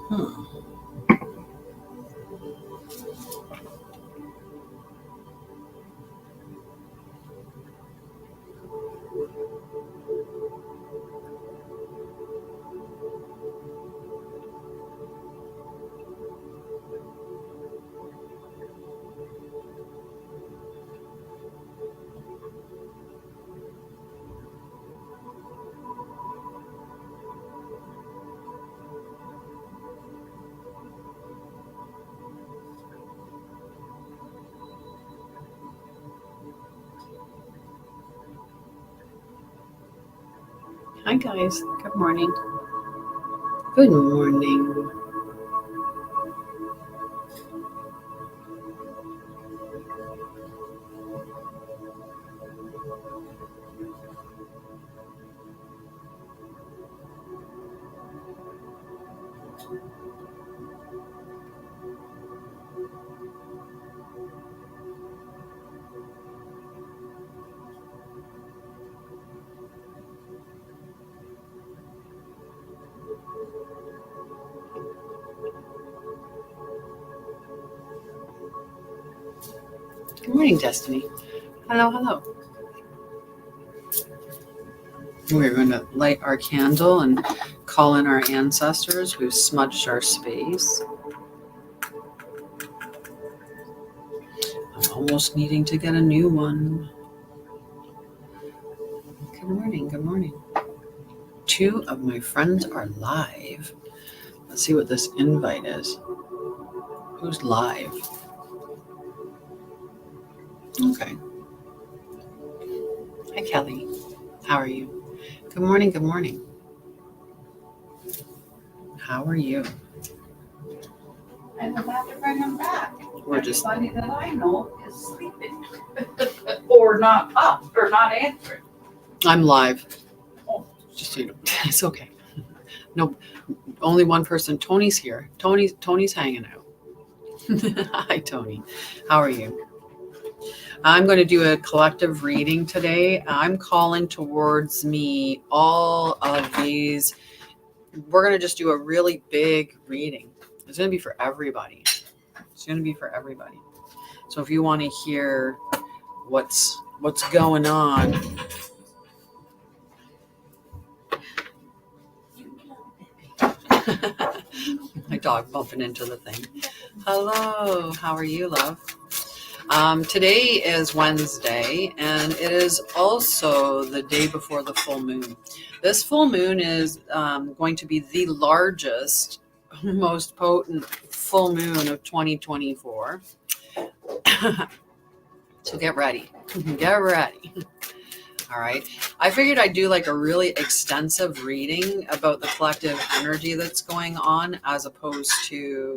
Hmm. Hi guys. Good morning. Good morning. Good morning, Destiny. Hello, hello. We're going to light our candle and call in our ancestors who smudged our space. I'm almost needing to get a new one. Good morning, good morning. 2 of my friends are live. Let's see what this invite is. Who's live? Okay. Hi, Kelly. How are you? Good morning, good morning. How are you? I'm about to bring them back. We're just Everybody that I know is sleeping or not up or not answering. I'm live. Oh. Just so you know. It's okay. No, only one person. Tony's here. Tony's hanging out. Hi, Tony. How are you? I'm going to do a collective reading today. I'm calling towards me all of these. We're going to just do a really big reading. It's going to be for everybody. It's going to be for everybody. So if you want to hear what's going on, my dog bumping into the thing. Hello, how are you, love? Today is Wednesday, and it is also the day before the full moon. This full moon is going to be the largest, most potent full moon of 2024. So get ready. Get ready. All right. I figured I'd do like a really extensive reading about the collective energy that's going on, as opposed to,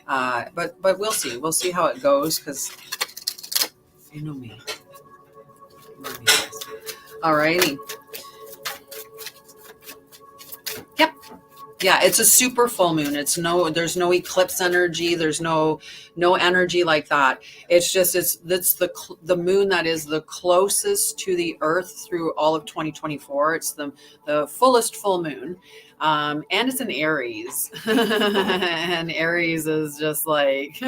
but we'll see. We'll see how it goes, because you know me. All righty. Yep. Yeah, it's a super full moon. There's no eclipse energy. There's no energy like that. It's the moon that is the closest to the earth through all of 2024. It's the fullest full moon. And it's in Aries. And Aries is just like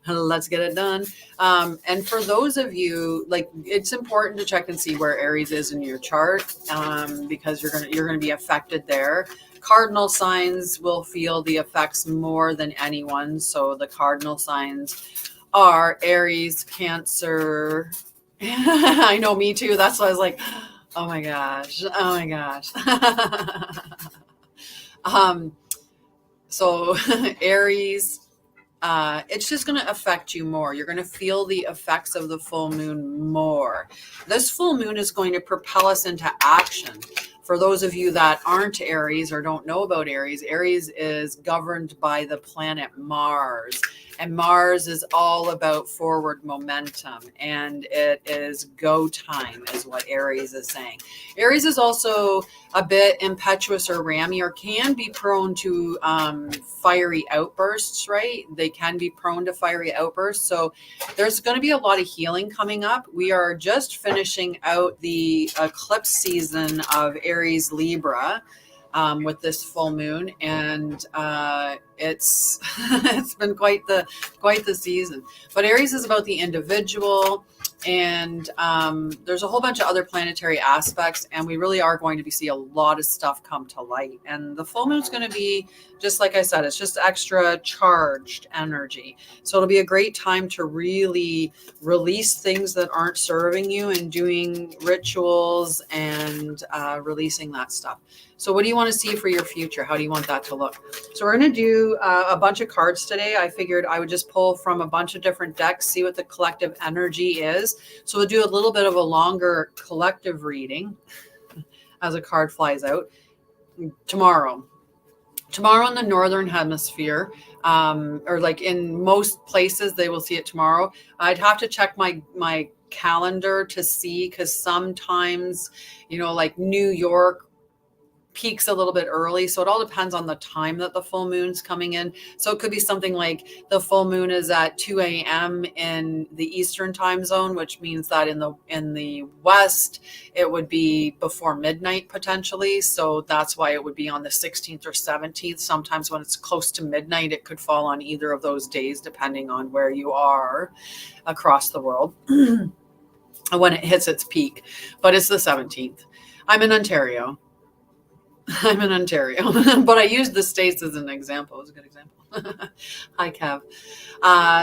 let's get it done. And for those of you, like, it's important to check and see where Aries is in your chart, because you're gonna be affected there. Cardinal signs will feel the effects more than anyone. So the cardinal signs are Aries, Cancer. I know, me too. That's why I was like, oh my gosh. So Aries, it's just going to affect you more. You're going to feel the effects of the full moon more. This full moon is going to propel us into action. For those of you that aren't Aries or don't know about Aries, Aries is governed by the planet Mars. And Mars is all about forward momentum, and it is go time, is what Aries is saying. Aries is also a bit impetuous or rammy, or can be prone to fiery outbursts, right? They can be prone to fiery outbursts. So there's going to be a lot of healing coming up. We are just finishing out the eclipse season of Aries Libra. with this full moon, and it's it's been quite the season. But Aries is about the individual, and there's a whole bunch of other planetary aspects, and we really are going to see a lot of stuff come to light. And the full moon's going to be, just like I said, it's just extra charged energy. So it'll be a great time to really release things that aren't serving you, and doing rituals and releasing that stuff. So what do you want to see for your future? How do you want that to look? So we're going to do a bunch of cards today. I figured I would just pull from a bunch of different decks, see what the collective energy is. So we'll do a little bit of a longer collective reading as a card flies out tomorrow. Tomorrow in the Northern Hemisphere, or like in most places, they will see it tomorrow. I'd have to check my calendar to see, because sometimes, like New York peaks a little bit early. So it all depends on the time that the full moon's coming in. So it could be something like the full moon is at 2 a.m. in the Eastern time zone, which means that in the West, it would be before midnight potentially. So that's why it would be on the 16th or 17th. Sometimes when it's close to midnight, it could fall on either of those days, depending on where you are across the world when it hits its peak. But it's the 17th. I'm in Ontario, but I used the States as an example. It was a good example. Hi, Kev.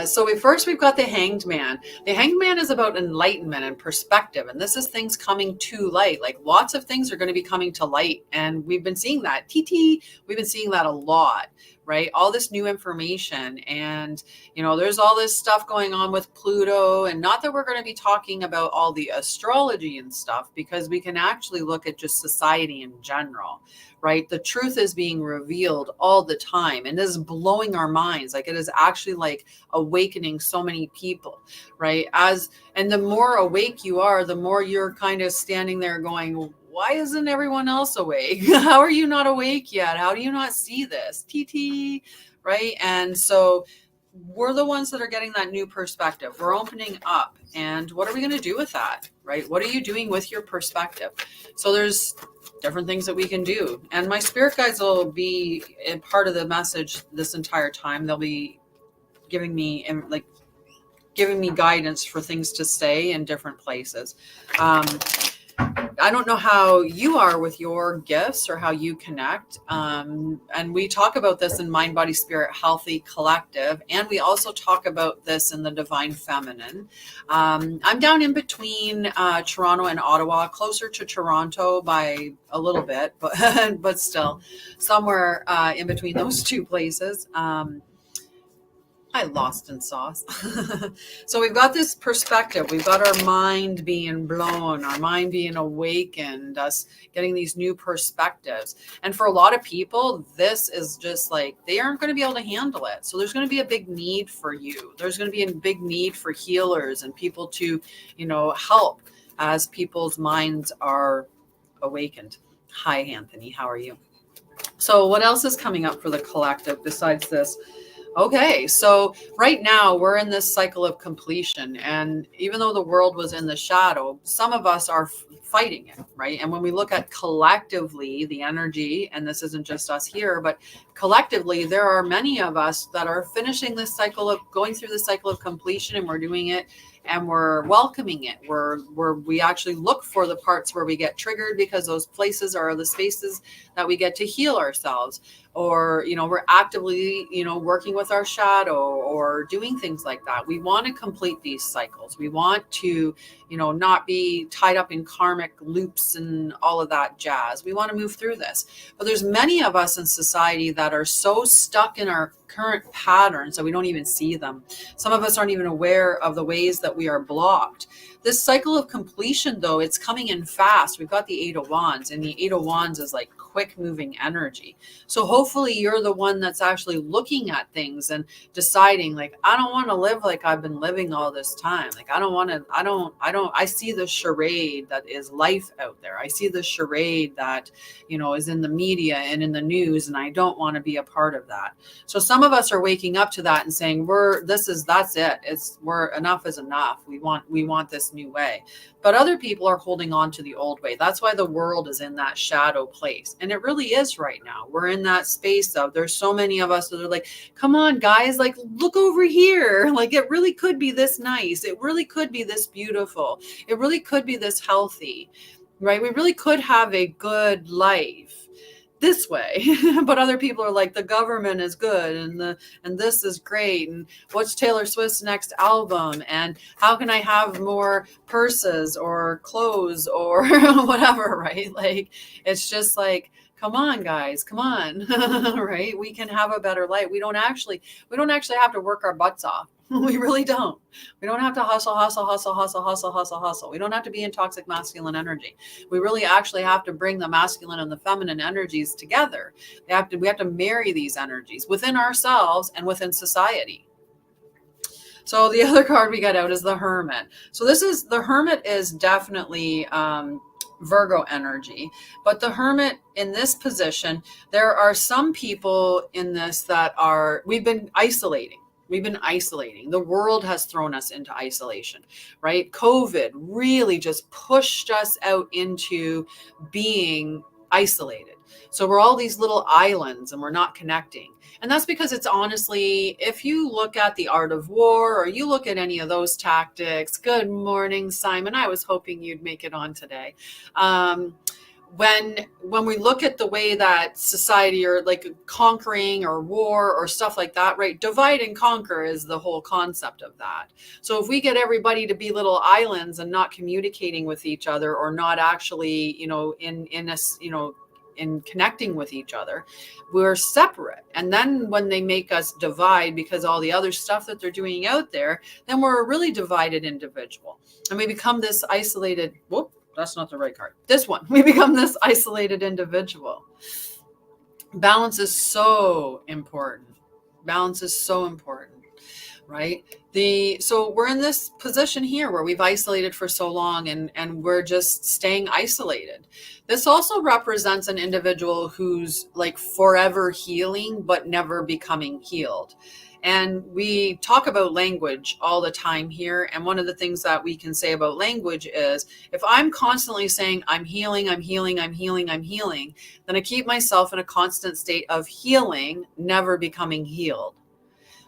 So we've got the Hanged Man. The Hanged Man is about enlightenment and perspective. And this is things coming to light. Like lots of things are going to be coming to light. And we've been seeing that. We've been seeing that a lot, right? All this new information. And, there's all this stuff going on with Pluto. And not that we're going to be talking about all the astrology and stuff, because we can actually look at just society in general, right? The truth is being revealed all the time, and is blowing our minds. Like it is actually like awakening so many people, right? And the more awake you are, the more you're kind of standing there going, why isn't everyone else awake? How are you not awake yet? How do you not see this? Right? And so we're the ones that are getting that new perspective. We're opening up. And what are we going to do with that, right? What are you doing with your perspective? So there's different things that we can do. And my spirit guides will be a part of the message this entire time. They'll be giving me guidance for things to say in different places. I don't know how you are with your gifts or how you connect. And we talk about this in Mind, Body, Spirit, Healthy Collective. And we also talk about this in the Divine Feminine. I'm down in between Toronto and Ottawa, closer to Toronto by a little bit, but still somewhere in between those two places. I lost in sauce. So we've got this perspective. We've got our mind being blown, our mind being awakened, us getting these new perspectives. And for a lot of people, this is just like, they aren't going to be able to handle it. So there's going to be a big need for you. There's going to be a big need for healers and people to, help as people's minds are awakened. Hi, Anthony. How are you? So what else is coming up for the collective besides this? Okay, so right now we're in this cycle of completion. And even though the world was in the shadow, some of us are fighting it, right? And when we look at collectively the energy, and this isn't just us here, but collectively, there are many of us that are finishing this cycle of going through the cycle of completion, and we're doing it and we're welcoming it. We actually look for the parts where we get triggered, because those places are the spaces that we get to heal ourselves. Or, we're actively, working with our shadow or doing things like that. We want to complete these cycles. We want to, not be tied up in karmic loops and all of that jazz. We want to move through this. But there's many of us in society that are so stuck in our current patterns that we don't even see them. Some of us aren't even aware of the ways that we are blocked. This cycle of completion, though, it's coming in fast. We've got the Eight of Wands, and the Eight of Wands is like quick moving energy. So hopefully you're the one that's actually looking at things and deciding, like, I don't want to live like I've been living all this time. Like, I see the charade that is life out there. I see the charade that, is in the media and in the news, and I don't want to be a part of that. So some of us are waking up to that and saying, that's it. Enough is enough. We want this new way. But other people are holding on to the old way. That's why the world is in that shadow place. And it really is right now. We're in that space of, there's so many of us that are like, come on, guys, like, look over here. Like, it really could be this nice. It really could be this beautiful. It really could be this healthy, right? We really could have a good life this way. But other people are like, the government is good, and this is great, and what's Taylor Swift's next album, and how can I have more purses or clothes or whatever, right? Like, it's just like, come on, guys, come on. Right? We can have a better life. We don't actually have to work our butts off. We really don't. We don't have to hustle. We don't have to be in toxic masculine energy. We really actually have to bring the masculine and the feminine energies together. We have to marry these energies within ourselves and within society. So the other card we got out is the Hermit. So the Hermit is definitely Virgo energy, but the Hermit in this position, there are some people in this that we've been isolating. The world has thrown us into isolation, right? COVID really just pushed us out into being isolated. So we're all these little islands and we're not connecting. And that's because it's honestly, if you look at the Art of War or you look at any of those tactics, good morning, Simon. I was hoping you'd make it on today. When we look at the way that society, or like conquering or war or stuff like that, right? Divide and conquer is the whole concept of that. So if we get everybody to be little islands and not communicating with each other, or not actually, in connecting with each other, we're separate. And then when they make us divide because all the other stuff that they're doing out there, then we're a really divided individual. And we become this isolated, that's not the right card. This one, we become this isolated individual. Balance is so important. Right? So we're in this position here where we've isolated for so long, and we're just staying isolated. This also represents an individual who's like forever healing, but never becoming healed. And we talk about language all the time here. And one of the things that we can say about language is, if I'm constantly saying, I'm healing, then I keep myself in a constant state of healing, never becoming healed.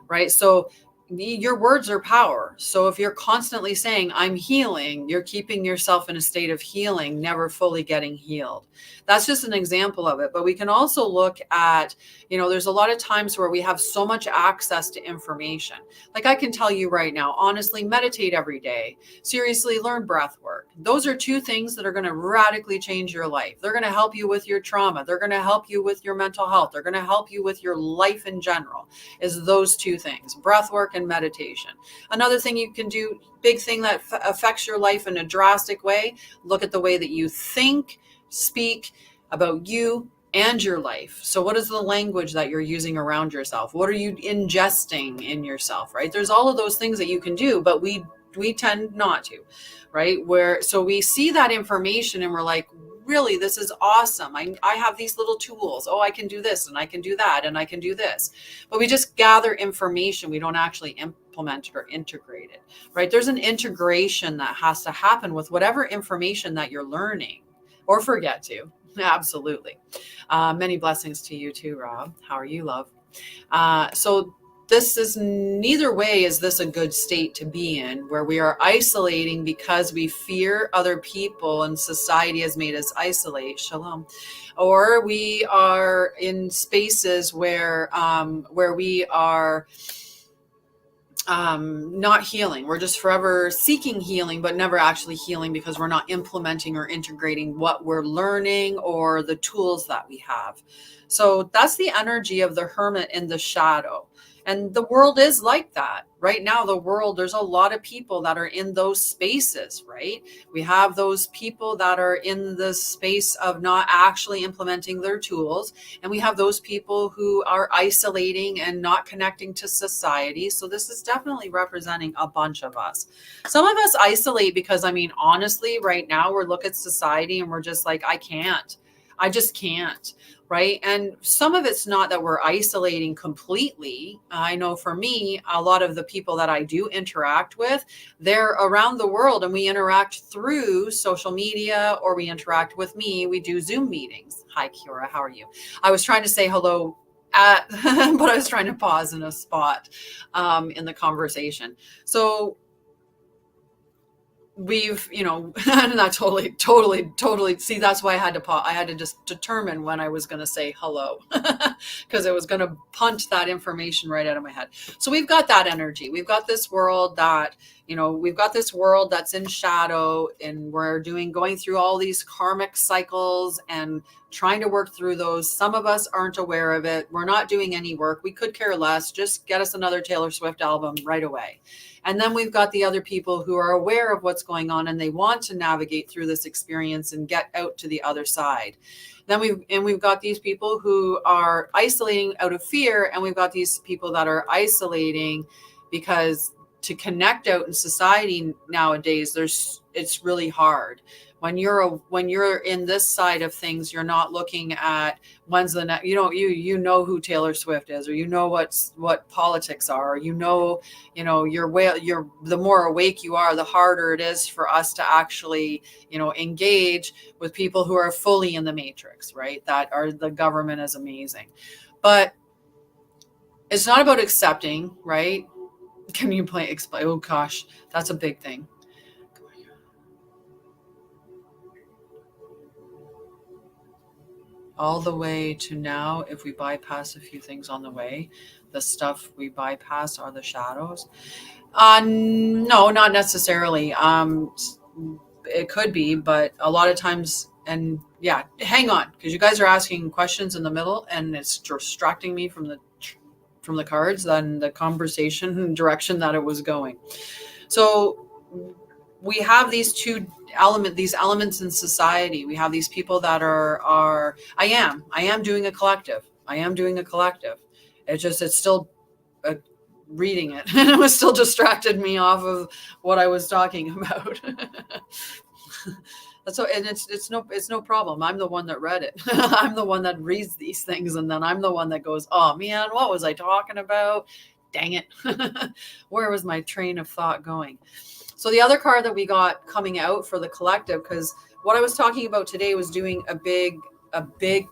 Right? So your words are power. So if you're constantly saying, I'm healing, you're keeping yourself in a state of healing, never fully getting healed. That's just an example of it. But we can also look at, there's a lot of times where we have so much access to information. Like I can tell you right now, honestly, meditate every day. Seriously, learn breath work. Those are two things that are going to radically change your life. They're going to help you with your trauma. They're going to help you with your mental health. They're going to help you with your life in general, is those two things, breath work and meditation. Another thing you can do, big thing that affects your life in a drastic way, look at the way that you think, speak about you and your life. So what is the language that you're using around yourself? What are you ingesting in yourself, right? There's all of those things that you can do, but we tend not to, right? So we see that information and we're like, really, this is awesome. I have these little tools. Oh, I can do this and I can do that and I can do this. But we just gather information. We don't actually implement or integrate it, right? There's an integration that has to happen with whatever information that you're learning, or forget to. Absolutely. Many blessings to you too, Rob. How are you, love? So this is, neither way is this a good state to be in, where we are isolating because we fear other people and society has made us isolate. Shalom. Or we are in spaces where we are not healing. We're just forever seeking healing, but never actually healing because we're not implementing or integrating what we're learning or the tools that we have. So that's the energy of the Hermit in the shadow. And the world is like that. Right now, there's a lot of people that are in those spaces, right? We have those people that are in the space of not actually implementing their tools. And we have those people who are isolating and not connecting to society. So this is definitely representing a bunch of us. Some of us isolate because, honestly, right now we're looking at society and we're just like, I can't. I just can't. Right. And some of it's not that we're isolating completely. I know for me, a lot of the people that I do interact with, they're around the world and we interact through social media or we interact with me. We do Zoom meetings. Hi, Kiora. How are you? I was trying to say hello at, but I was trying to pause in a spot in the conversation. So we've, not totally see, that's why I had to pause. I had to just determine when I was going to say hello because it was going to punt that information right out of my head. So we've got that energy. We've got this world that, we've got this world that's in shadow, and we're going through all these karmic cycles and trying to work through those. Some of us aren't aware of it. We're not doing any work. We could care less. Just get us another Taylor Swift album right away. And then we've got the other people who are aware of what's going on and they want to navigate through this experience and get out to the other side. Then we've got these people who are isolating out of fear, and we've got these people that are isolating because to connect out in society nowadays, it's really hard. When you're in this side of things, you're not looking at when's the next, you know who Taylor Swift is, or what politics are, or you're the more awake you are, the harder it is for us to actually, engage with people who are fully in the matrix, right? That are, the government is amazing. But it's not about accepting, right? Can you explain? Oh gosh, that's a big thing. All the way to now, if we bypass a few things on the way, the stuff we bypass are the shadows. No, not necessarily. It could be, but a lot of times, and yeah, hang on, because you guys are asking questions in the middle and it's distracting me from the cards and the conversation direction that it was going. So we have these elements in society. We have these people that are I am doing a collective. It's still reading it. It was still distracted me off of what I was talking about. So, and it's no problem. I'm the one that read it. I'm the one that reads these things, and then I'm the one that goes, oh man, what was I talking about? Dang it. Where was my train of thought going? So the other card that we got coming out for the collective, because what I was talking about today was doing a big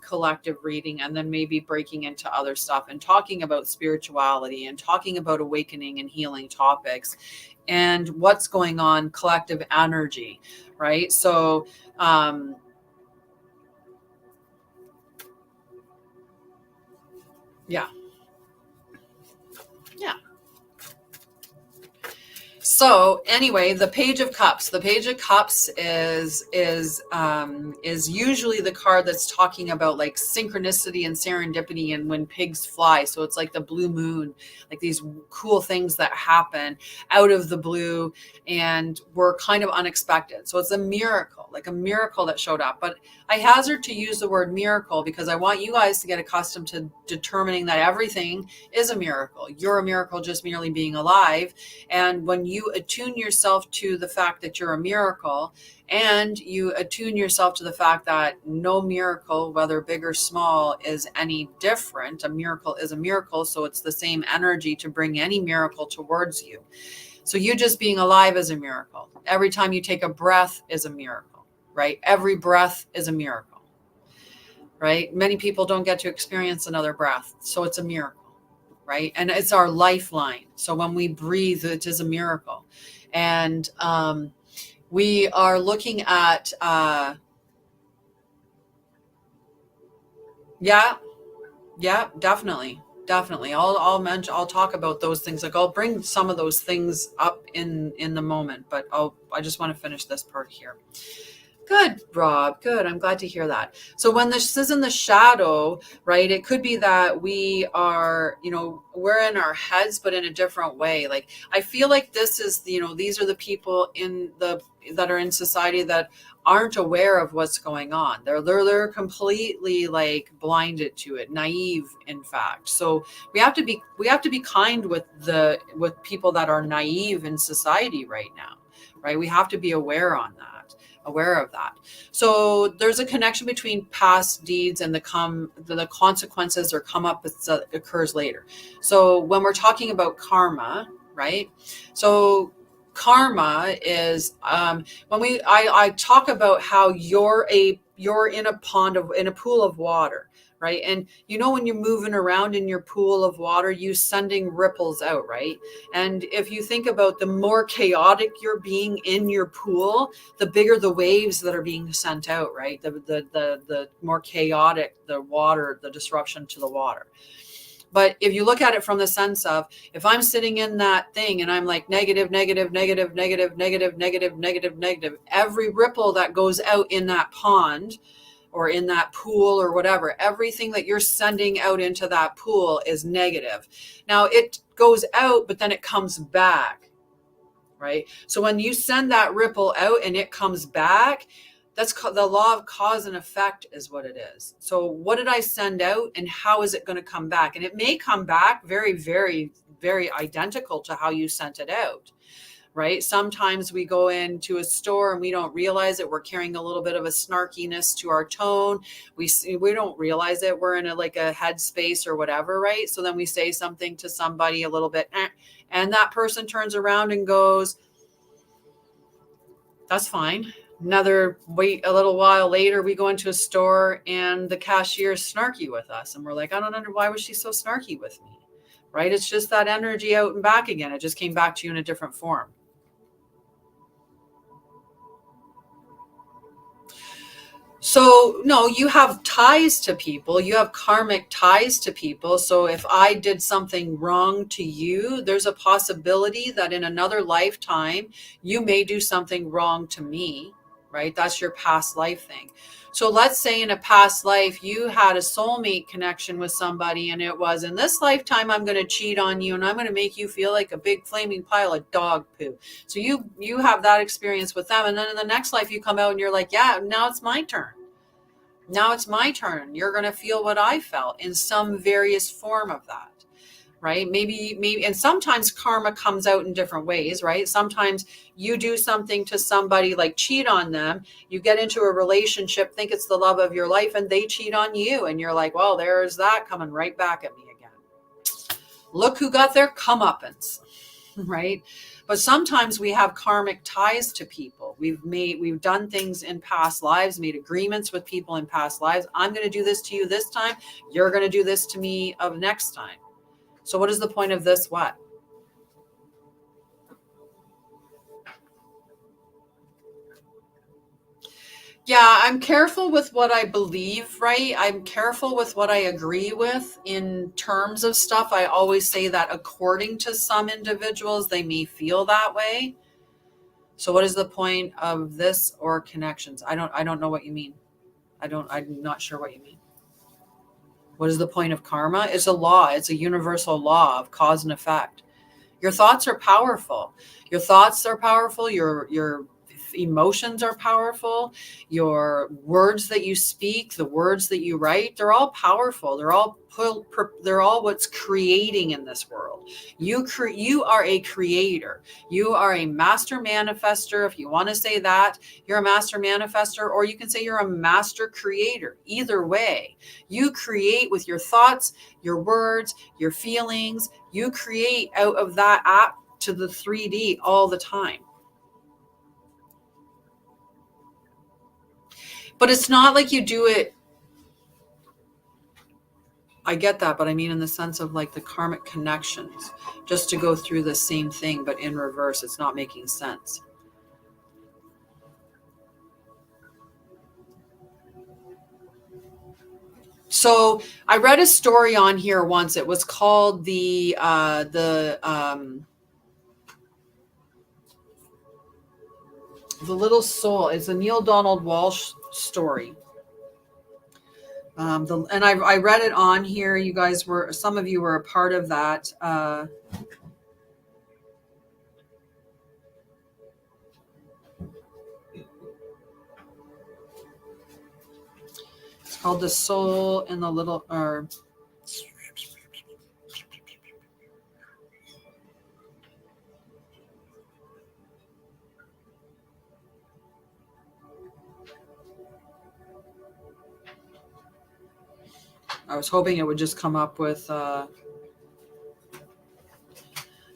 collective reading and then maybe breaking into other stuff and talking about spirituality and talking about awakening and healing topics and what's going on, collective energy, right? So yeah. So anyway, the Page of Cups. The Page of Cups is usually the card that's talking about like synchronicity and serendipity and when pigs fly. So it's like the blue moon, like these cool things that happen out of the blue and were kind of unexpected. So it's a miracle, like a miracle that showed up. But I hazard to use the word miracle because I want you guys to get accustomed to determining that everything is a miracle. You're a miracle just merely being alive. And when you attune yourself to the fact that you're a miracle, and you attune yourself to the fact that no miracle, whether big or small, is any different. A miracle is a miracle, so it's the same energy to bring any miracle towards you. So you just being alive is a miracle. Every time you take a breath is a miracle, right? Every breath is a miracle, right? Many people don't get to experience another breath, so it's a miracle. Right. And it's our lifeline. So when we breathe, it is a miracle. And we are looking at, definitely. I'll talk about those things. Like I'll bring some of those things up in the moment, but I just want to finish this part here. Good, Rob. Good. I'm glad to hear that. So when this is in the shadow, right, it could be that we are, we're in our heads, but in a different way. Like, I feel like this is, these are the people that are in society that aren't aware of what's going on. They're completely like blinded to it, naive, in fact. So we have to be kind with people that are naive in society right now, right? We have to be aware on that. aware of that. So there's a connection between past deeds and the consequences or come up that occurs later. So when we're talking about karma, right? So karma is when I talk about how you're in a pool of water, right? And when you're moving around in your pool of water, you're sending ripples out, right? And if you think about the more chaotic you're being in your pool, the bigger the waves that are being sent out, right? The more chaotic the water, the disruption to the water. But if you look at it from the sense of, if I'm sitting in that thing and I'm like negative, negative, negative, negative, negative, negative, negative, negative, every ripple that goes out in that pond or in that pool or whatever, everything that you're sending out into that pool is negative. Now it goes out, but then it comes back, right? So when you send that ripple out and it comes back, that's the law of cause and effect is what it is. So what did I send out and how is it going to come back? And it may come back very, very, very identical to how you sent it out, right? Sometimes we go into a store and we don't realize it. We're carrying a little bit of a snarkiness to our tone. We don't realize it. We're in a headspace or whatever, right? So then we say something to somebody a little bit, and that person turns around and goes, that's fine. Wait a little while later, we go into a store and the cashier is snarky with us. And we're like, I don't know, why was she so snarky with me? Right? It's just that energy out and back again. It just came back to you in a different form. So, no, you have ties to people. You have karmic ties to people. So if I did something wrong to you, there's a possibility that in another lifetime, you may do something wrong to me, right? That's your past life thing. So let's say in a past life, you had a soulmate connection with somebody and it was, in this lifetime, I'm going to cheat on you and I'm going to make you feel like a big flaming pile of dog poo. So you have that experience with them. And then in the next life you come out and you're like, yeah, now it's my turn. Now it's my turn. You're going to feel what I felt in some various form of that. Right? Maybe, and sometimes karma comes out in different ways, right? Sometimes you do something to somebody like cheat on them. You get into a relationship, think it's the love of your life, and they cheat on you. And you're like, well, there's that coming right back at me again. Look who got their comeuppance, right? But sometimes we have karmic ties to people. We've done things in past lives, made agreements with people in past lives. I'm going to do this to you this time. You're going to do this to me of next time. So what is the point of this? What? Yeah, I'm careful with what I believe, right? I'm careful with what I agree with in terms of stuff. I always say that according to some individuals, they may feel that way. So what is the point of this or connections? I don't know what you mean. I'm not sure what you mean. What is the point of karma? It's a law. It's a universal law of cause and effect. Your thoughts are powerful. Your thoughts are powerful. Your emotions are powerful. Your words that you speak, the words that you write, they're all powerful. They're all what's creating in this world. You are a creator. You are a master manifester. If you want to say that, you're a master manifester, or you can say you're a master creator. Either way, you create with your thoughts, your words, your feelings. You create out of that app to the 3D all the time. But it's not like you do it. I get that, but I mean in the sense of like the karmic connections, just to go through the same thing, but in reverse, it's not making sense. So I read a story on here once. It was called the Little Soul. It's a Neil Donald Walsh story. And I read it on here. Some of you were a part of that. It's called The Soul in the Little, or I was hoping it would just come up with the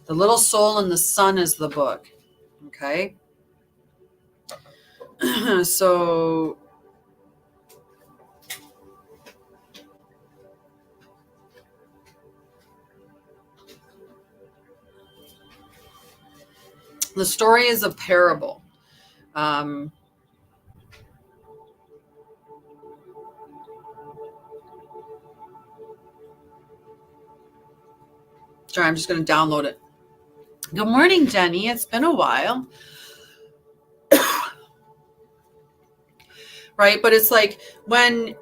little soul and the sun is the book. Okay. So the story is a parable. Sorry, I'm just going to download it. Good morning, Jenny. It's been a while. Right? But it's like when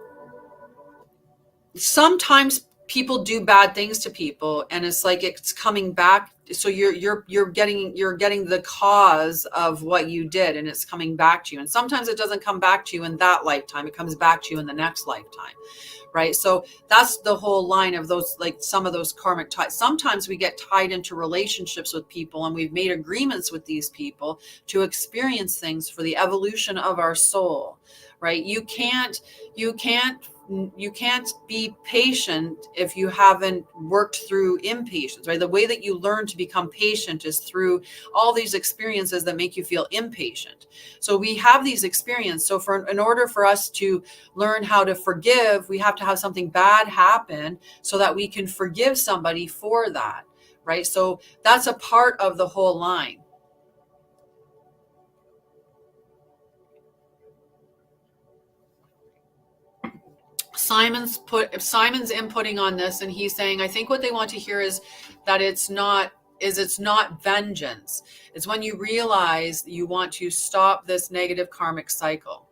sometimes people do bad things to people and it's like it's coming back, so you're getting the cause of what you did and it's coming back to you, and sometimes it doesn't come back to you in that lifetime, it comes back to you in the next lifetime, right? So that's the whole line of those, like some of those karmic ties. Sometimes we get tied into relationships with people and we've made agreements with these people to experience things for the evolution of our soul, right? You can't be patient if you haven't worked through impatience, right? The way that you learn to become patient is through all these experiences that make you feel impatient. So we have these experiences. So in order for us to learn how to forgive, we have to have something bad happen so that we can forgive somebody for that, right? So that's a part of the whole line. Simon's inputting on this, and he's saying, I think what they want to hear is that it's not vengeance. It's when you realize you want to stop this negative karmic cycle.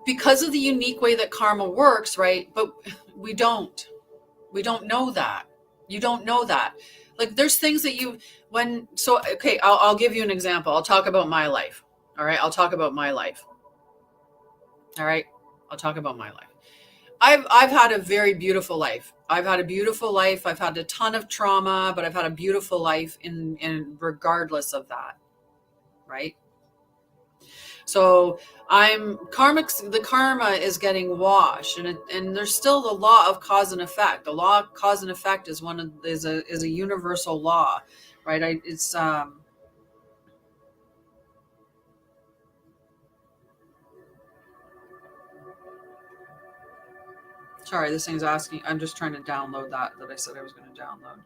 Because of the unique way that karma works, right? But we don't know that. You don't know that. Like there's things that okay, I'll give you an example. I'll talk about my life. All right. I'll talk about my life. All right. I'll talk about my life. I've had a very beautiful life. I've had a beautiful life. I've had a ton of trauma, but I've had a beautiful life in regardless of that. Right. So the karma is getting washed, and there's still the law of cause and effect. The law of cause and effect is a universal law, right? Sorry, this thing's asking. I'm just trying to download that I said I was going to download.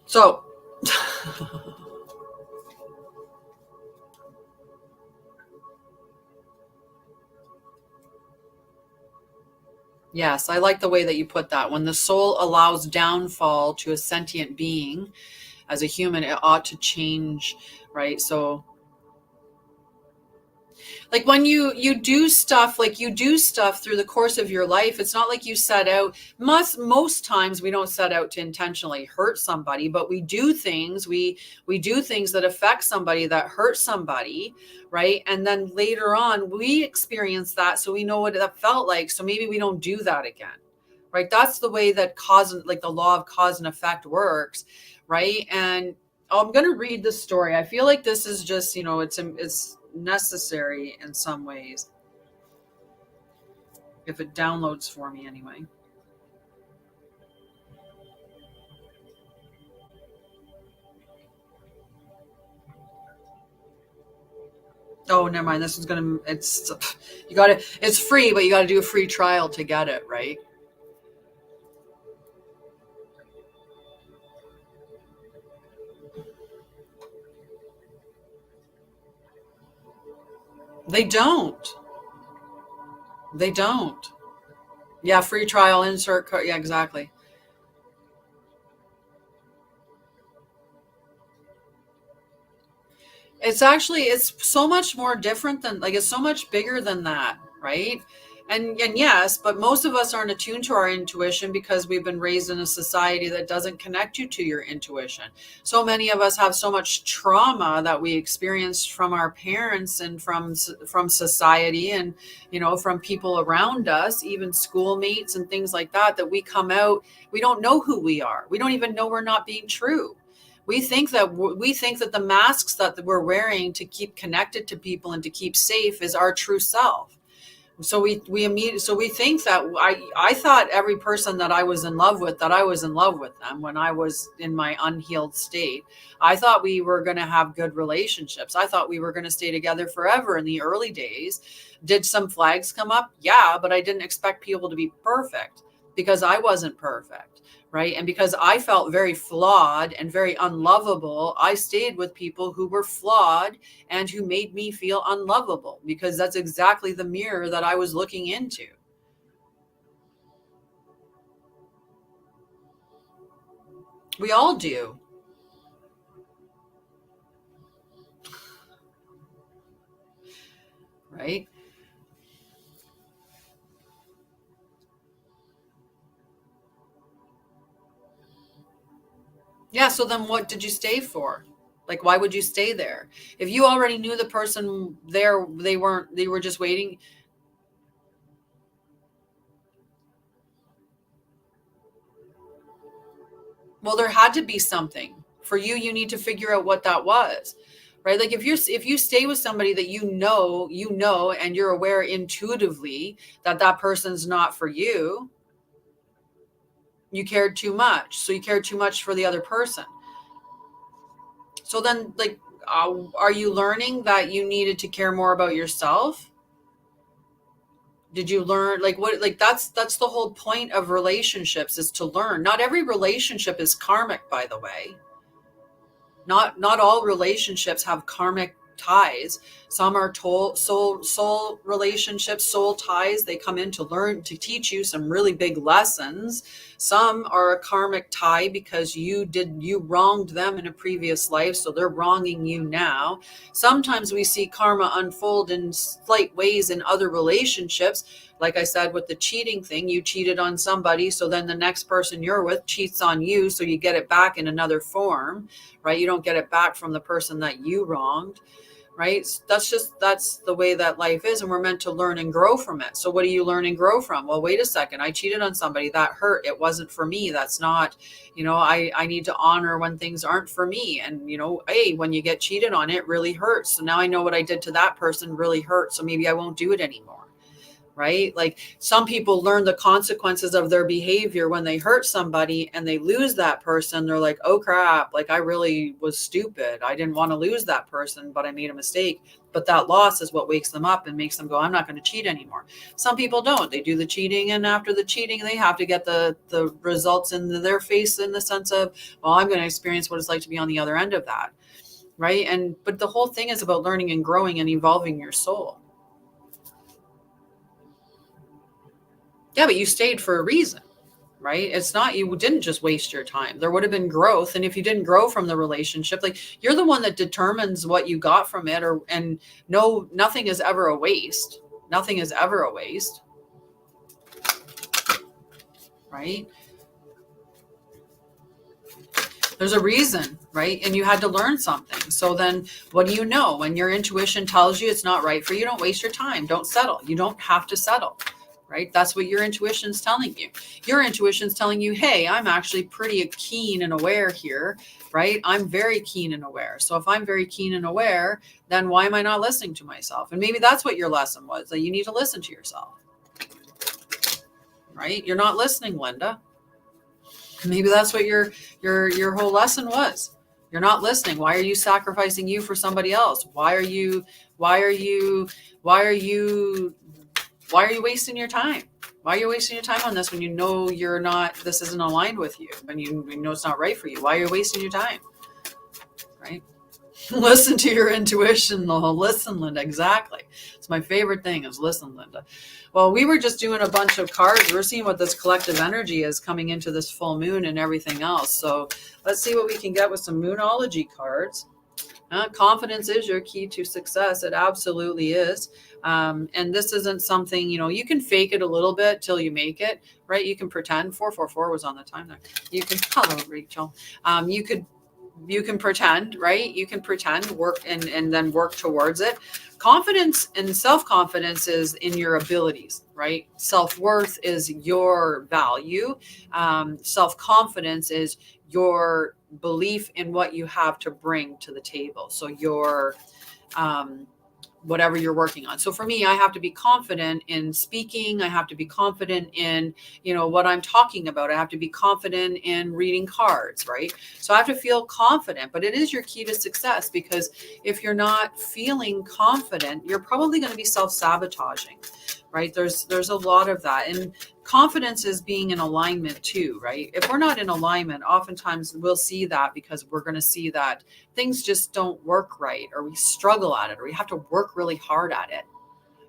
So yes, I like the way that you put that. When the soul allows downfall to a sentient being, as a human, it ought to change, right? So like when you do stuff, through the course of your life, it's not like you set out. Most times we don't set out to intentionally hurt somebody, but we do things that affect somebody, that hurt somebody, right? And then later on we experience that, so we know what that felt like, so maybe we don't do that again, right? That's the way that the law of cause and effect works, right? And I'm going to read the story. I feel like this is just, it's necessary in some ways, if it downloads for me anyway. Oh, never mind. This is it's free, but you got to do a free trial to get it, right? They don't. Yeah, free trial, insert code. Yeah, exactly. It's so much more different than, it's so much bigger than that, right? And yes, but most of us aren't attuned to our intuition because we've been raised in a society that doesn't connect you to your intuition. So many of us have so much trauma that we experienced from our parents and from society, and from people around us, even schoolmates and things like that, that we come out, we don't know who we are. We don't even know we're not being true. We think that the masks that we're wearing to keep connected to people and to keep safe is our true self. So we think that I thought every person that I was in love with, that I was in love with them when I was in my unhealed state. I thought we were going to have good relationships. I thought we were going to stay together forever in the early days. Did some flags come up? Yeah, but I didn't expect people to be perfect because I wasn't perfect, right? And because I felt very flawed and very unlovable, I stayed with people who were flawed and who made me feel unlovable, because that's exactly the mirror that I was looking into. We all do. Right? Yeah, so then what did you stay for? Like, why would you stay there? If you already knew the person there, they were just waiting. Well, there had to be something. For you, you need to figure out what that was. Right? Like if you stay with somebody that and you're aware intuitively that that person's not for you, you cared too much. So you cared too much for the other person. So then, like, are you learning that you needed to care more about yourself? Did you learn, like, what, like, that's the whole point of relationships, is to learn. Not every relationship is karmic, by the way. Not all relationships have karmic ties. Some are soul relationships, soul ties. They come in to learn, to teach you some really big lessons. Some are a karmic tie because you wronged them in a previous life, so they're wronging you now. Sometimes we see karma unfold in slight ways in other relationships. Like I said, with the cheating thing, you cheated on somebody, so then the next person you're with cheats on you, so you get it back in another form, right? You don't get it back from the person that you wronged, right? That's the way that life is, and we're meant to learn and grow from it. So what do you learn and grow from? Well, wait a second, I cheated on somebody, that hurt, it wasn't for me, that's not, I need to honor when things aren't for me. And hey, when you get cheated on, it really hurts. So now I know what I did to that person really hurt, so maybe I won't do it anymore. Right? Like, some people learn the consequences of their behavior when they hurt somebody and they lose that person. They're like, oh crap, like I really was stupid. I didn't want to lose that person, but I made a mistake. But that loss is what wakes them up and makes them go, I'm not going to cheat anymore. Some people don't. They do the cheating, and after the cheating, they have to get the results in their face, in the sense of, well, I'm going to experience what it's like to be on the other end of that. Right? But the whole thing is about learning and growing and evolving your soul. Yeah, but you stayed for a reason, right? It's not, you didn't just waste your time. There would have been growth. And if you didn't grow from the relationship, like, you're the one that determines what you got from it, and no, nothing is ever a waste. Nothing is ever a waste. Right? There's a reason, right? And you had to learn something. So then what do you know? When your intuition tells you it's not right for you, don't waste your time. Don't settle. You don't have to settle. Right? That's what your intuition's telling you. Your intuition's telling you, hey, I'm actually pretty keen and aware here, right? I'm very keen and aware. So if I'm very keen and aware, then why am I not listening to myself? And maybe that's what your lesson was, that you need to listen to yourself, right? You're not listening, Linda. Maybe that's what your whole lesson was. You're not listening. Why are you sacrificing you for somebody else? Why are you wasting your time? Why are you wasting your time on this when you know this isn't aligned with you, when you know it's not right for you? Why are you wasting your time? Right? Listen to your intuition. Listen, Linda. Exactly. It's my favorite thing, is listen, Linda. Well, we were just doing a bunch of cards. We're seeing what this collective energy is coming into this full moon and everything else. So let's see what we can get with some moonology cards. Confidence is your key to success. It absolutely is. And this isn't something, you can fake it a little bit till you make it, right? You can pretend. 444 was on the time there. You can, hello, Rachel. You can pretend, right? You can pretend, work, and then work towards it. Confidence and self-confidence is in your abilities, right? Self-worth is your value. Self-confidence is your belief in what you have to bring to the table. So your whatever you're working on. So for me, I have to be confident in speaking. I have to be confident in, what I'm talking about. I have to be confident in reading cards, right? So I have to feel confident, but it is your key to success, because if you're not feeling confident, you're probably going to be self-sabotaging, right? There's a lot of that. And confidence is being in alignment too, right? If we're not in alignment, oftentimes we'll see that, because we're going to see that things just don't work right, or we struggle at it, or we have to work really hard at it.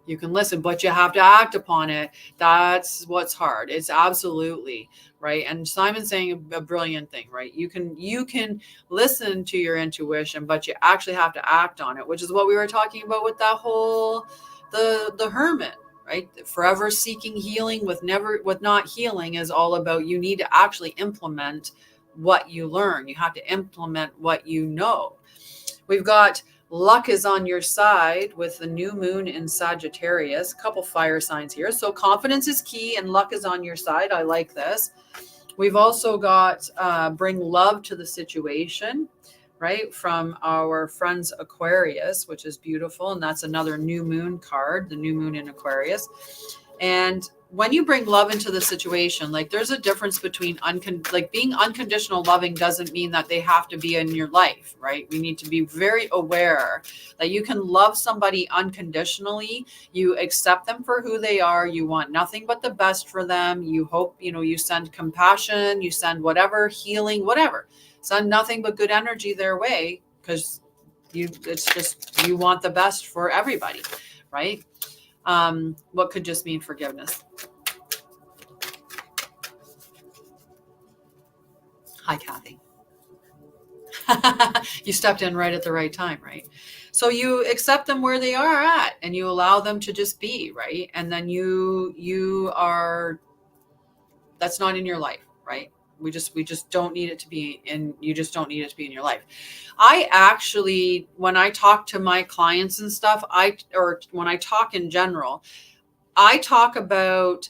You can listen, but you have to act upon it. That's what's hard. It's absolutely right. And Simon's saying a brilliant thing, right? You can listen to your intuition, but you actually have to act on it, which is what we were talking about with that whole the hermit, right? Forever seeking healing with not healing is all about, you need to actually implement what you learn. You have to implement what you know. We've got luck is on your side with the new moon in Sagittarius, a couple fire signs here. So confidence is key and luck is on your side. I like this. We've also got bring love to the situation, right? From our friends Aquarius, which is beautiful. And that's another new moon card, the new moon in Aquarius. And when you bring love into the situation, like there's a difference between being unconditional loving doesn't mean that they have to be in your life, right? We need to be very aware that you can love somebody unconditionally. You accept them for who they are. You want nothing but the best for them. You hope, you send compassion, you send whatever, healing, whatever. Send nothing but good energy their way, because you want the best for everybody, right? What could just mean forgiveness? Hi, Kathy. You stepped in right at the right time, right? So you accept them where they are at, and you allow them to just be, right? And then that's not in your life, right? We just don't need it to be in, you just don't need it to be in your life. I actually, when I talk to my clients and stuff, or when I talk in general, I talk about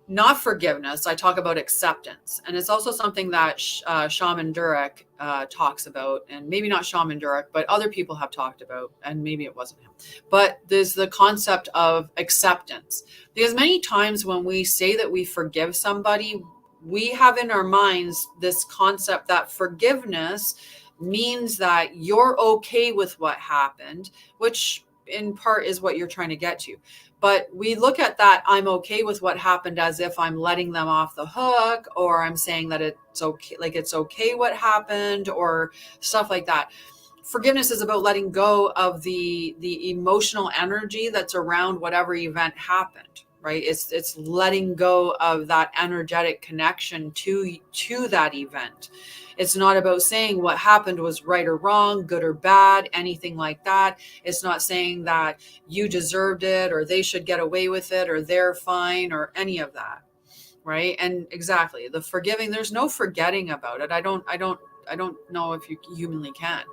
not forgiveness. I talk about acceptance. And it's also something that Shaman Durek talks about, and maybe not Shaman Durek, but other people have talked about, and maybe it wasn't him. But there's the concept of acceptance. Because many times when we say that we forgive somebody, we have in our minds this concept that forgiveness means that you're okay with what happened, which in part is what you're trying to get to. But we look at that, I'm okay with what happened, as if I'm letting them off the hook, or I'm saying that it's okay, like it's okay what happened, or stuff like that. Forgiveness is about letting go of the emotional energy that's around whatever event happened, right? It's letting go of that energetic connection to that event. It's not about saying what happened was right or wrong, good or bad, anything like that. It's not saying that you deserved it, or they should get away with it, or they're fine, or any of that, right? And exactly, the forgiving, there's no forgetting about it. I don't know if you humanly can.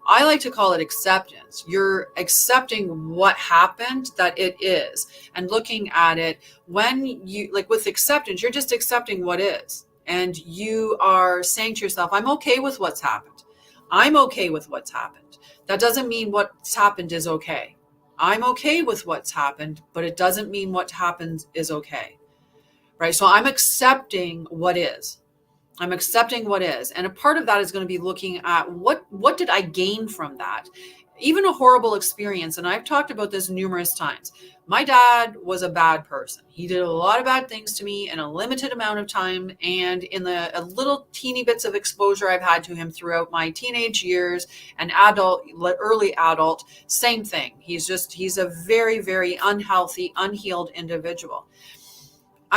I like to call it acceptance. You're accepting what happened, that it is, and looking at it. When you, like with acceptance, you're just accepting what is. And you are saying to yourself, I'm okay with what's happened. I'm okay with what's happened. That doesn't mean what's happened is okay. I'm okay with what's happened, but it doesn't mean what happens is okay. Right? So I'm accepting what is. I'm accepting what is. And a part of that is going to be looking at what did I gain from that? Even a horrible experience. And I've talked about this numerous times. My dad was a bad person. He did a lot of bad things to me in a limited amount of time. And in the little teeny bits of exposure I've had to him throughout my teenage years and early adult, same thing. He's a very, very unhealthy, unhealed individual.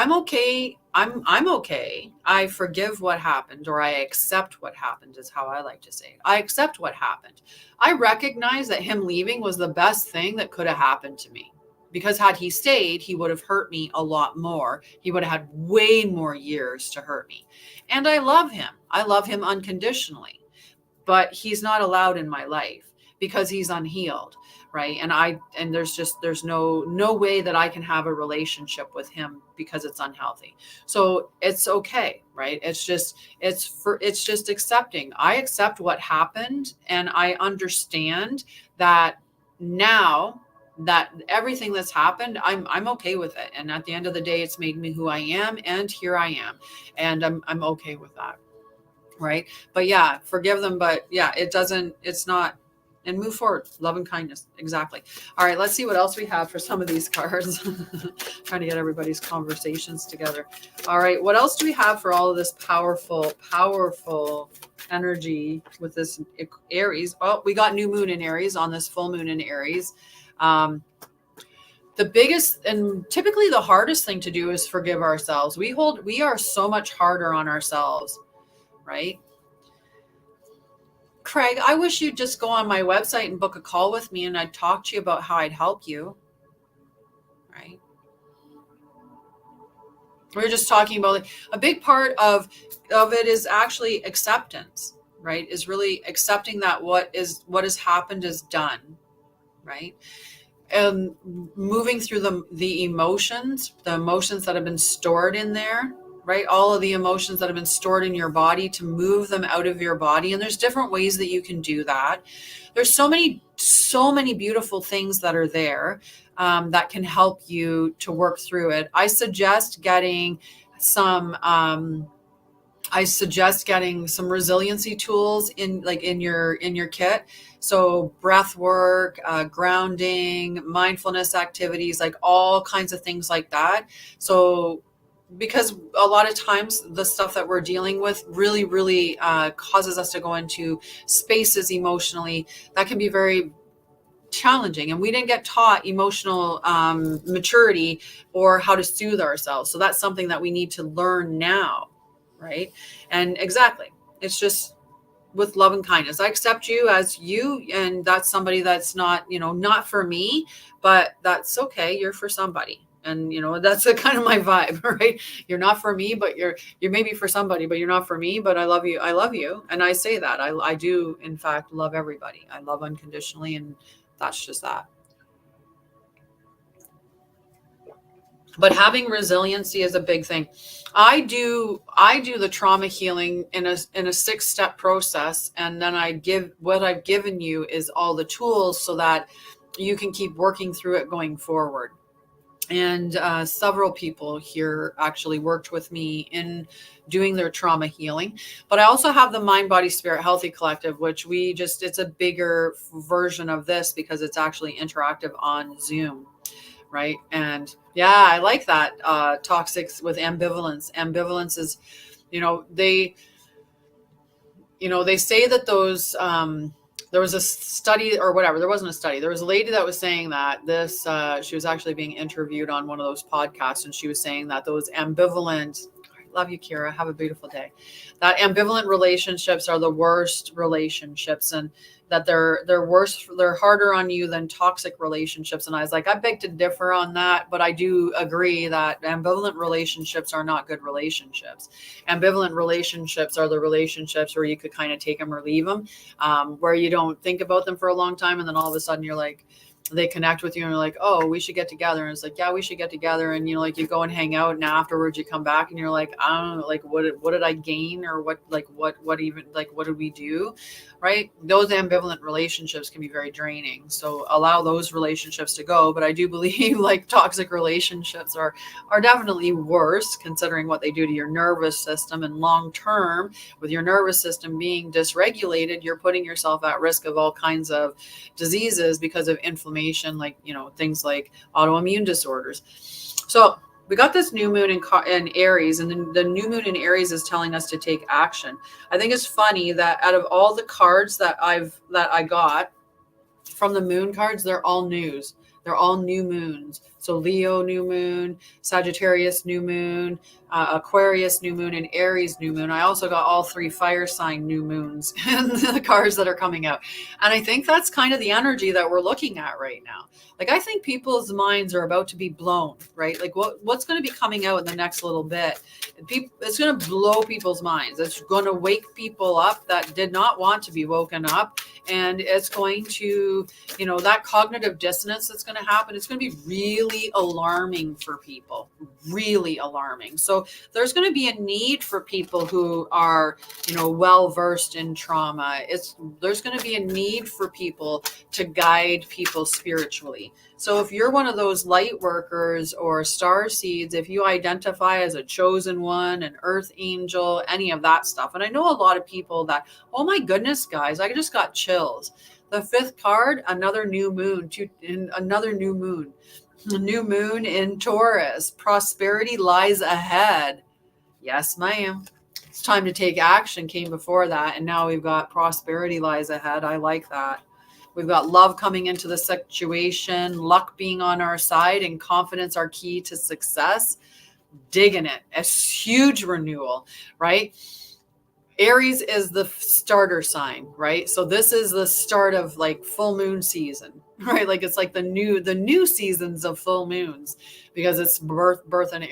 I'm okay. I'm okay. I forgive what happened, or I accept what happened, is how I like to say it. I accept what happened. I recognize that him leaving was the best thing that could have happened to me. Because had he stayed, he would have hurt me a lot more. He would have had way more years to hurt me. And I love him. I love him unconditionally. But he's not allowed in my life because he's unhealed, right? And there's no way that I can have a relationship with him because it's unhealthy. So it's okay, right? It's just accepting. I accept what happened, and I understand that now, that everything that's happened, I'm okay with it. And at the end of the day, it's made me who I am, and here I am. And I'm okay with that. Right. But yeah, forgive them. But yeah, it's not, and move forward. Love and kindness. Exactly. All right. Let's see what else we have for some of these cards. Trying to get everybody's conversations together. All right. What else do we have for all of this powerful energy with this Aries? Well, we got new moon in Aries on this full moon in Aries. The biggest and typically the hardest thing to do is forgive ourselves. We are so much harder on ourselves. Right? Craig, I wish you'd just go on my website and book a call with me, and I'd talk to you about how I'd help you. Right? We're just talking about a big part of it is actually acceptance, right? Is really accepting that what has happened is done, right? And moving through the emotions that have been stored in there, right? All of the emotions that have been stored in your body, to move them out of your body. And there's different ways that you can do that. There's so many beautiful things that are there that can help you to work through it. I suggest getting some resiliency tools in your kit. So breath work, grounding, mindfulness activities, like all kinds of things like that. So because a lot of times the stuff that we're dealing with really causes us to go into spaces emotionally that can be very challenging, and we didn't get taught emotional maturity or how to soothe ourselves. So that's something that we need to learn now, right? And exactly, it's just with love and kindness. I accept you as you, and that's somebody that's not, not for me, but that's okay. You're for somebody. And that's a kind of my vibe, right? You're not for me, but you're maybe for somebody, but you're not for me. But I love you. I love you, and I say that I do, in fact, love everybody. I love unconditionally, and that's just that. But having resiliency is a big thing. I do the trauma healing in a 6-step process, and then what I've given you is all the tools so that you can keep working through it going forward. And several people here actually worked with me in doing their trauma healing. But I also have the Mind, Body, Spirit Healthy Collective, which it's a bigger version of this because it's actually interactive on Zoom. Right. And yeah, I like that. Toxic with ambivalence. Ambivalence is, they say that those, there was a study or whatever. There wasn't a study. There was a lady that was saying that she was actually being interviewed on one of those podcasts. And she was saying that those ambivalent, love you, Kira, have a beautiful day, that ambivalent relationships are the worst relationships, and that they're worse, they're harder on you than toxic relationships. And I was like, I beg to differ on that, but I do agree that ambivalent relationships are not good relationships. Ambivalent relationships are the relationships where you could kind of take them or leave them, where you don't think about them for a long time, and then all of a sudden you're like, they connect with you and you're like, oh, we should get together. And it's like, yeah, we should get together. And, you go and hang out, and afterwards you come back and you're like, I don't know, like, what did I gain, or what did we do? Right. Those ambivalent relationships can be very draining. So allow those relationships to go. But I do believe like toxic relationships are definitely worse, considering what they do to your nervous system. And long term, with your nervous system being dysregulated, you're putting yourself at risk of all kinds of diseases because of inflammation, like, things like autoimmune disorders. So we got this new moon in Aries, and then the new moon in Aries is telling us to take action. I think it's funny that out of all the cards that I got from the moon cards, they're all news. They're all new moons. So Leo new moon, Sagittarius new moon, Aquarius new moon, and Aries new moon. I also got all 3 fire sign new moons in the cards that are coming out. And I think that's kind of the energy that we're looking at right now. Like, I think people's minds are about to be blown, right? Like what's going to be coming out in the next little bit? It's going to blow people's minds. It's going to wake people up that did not want to be woken up. And it's going to, that cognitive dissonance that's going to happen, it's going to be really alarming for people, really alarming. So there's going to be a need for people who are, well versed in trauma. There's going to be a need for people to guide people spiritually. So if you're one of those light workers or star seeds, if you identify as a chosen one, an earth angel, any of that stuff. And I know a lot of people that, oh my goodness, guys, I just got chills. The 5th card, another new moon, another new moon. New moon in Taurus. Prosperity lies ahead. Yes, ma'am. It's time to take action came before that. And now we've got prosperity lies ahead. I like that. We've got love coming into the situation, luck being on our side, and confidence our key to success. Digging it. A huge renewal, right? Aries is the starter sign, right? So this is the start of like full moon season, right? Like it's like the new seasons of full moons, because it's birth and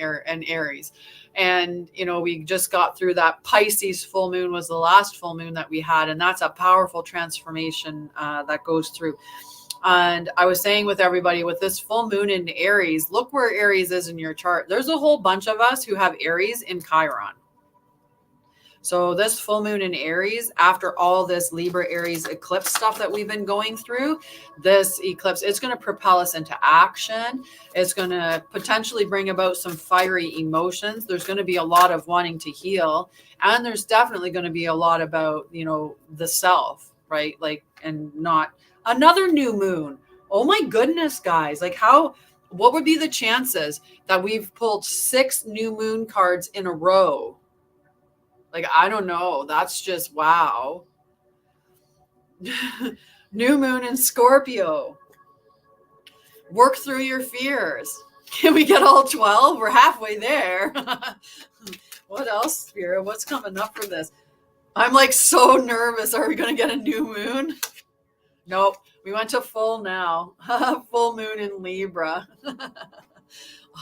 Aries. And, we just got through that Pisces full moon was the last full moon that we had. And that's a powerful transformation that goes through. And I was saying with everybody, with this full moon in Aries, look where Aries is in your chart. There's a whole bunch of us who have Aries in Chiron. So this full moon in Aries, after all this Libra Aries eclipse stuff that we've been going through, this eclipse, it's going to propel us into action. It's going to potentially bring about some fiery emotions. There's going to be a lot of wanting to heal. And there's definitely going to be a lot about, the self, right? Like, and not another new moon. Oh my goodness, guys. Like what would be the chances that we've pulled 6 new moon cards in a row? Like, I don't know. That's just wow. New moon in Scorpio. Work through your fears. Can we get all 12? We're halfway there. What else, Spirit? What's coming up for this? I'm like so nervous. Are we going to get a new moon? Nope. We went to full now. Full moon in Libra.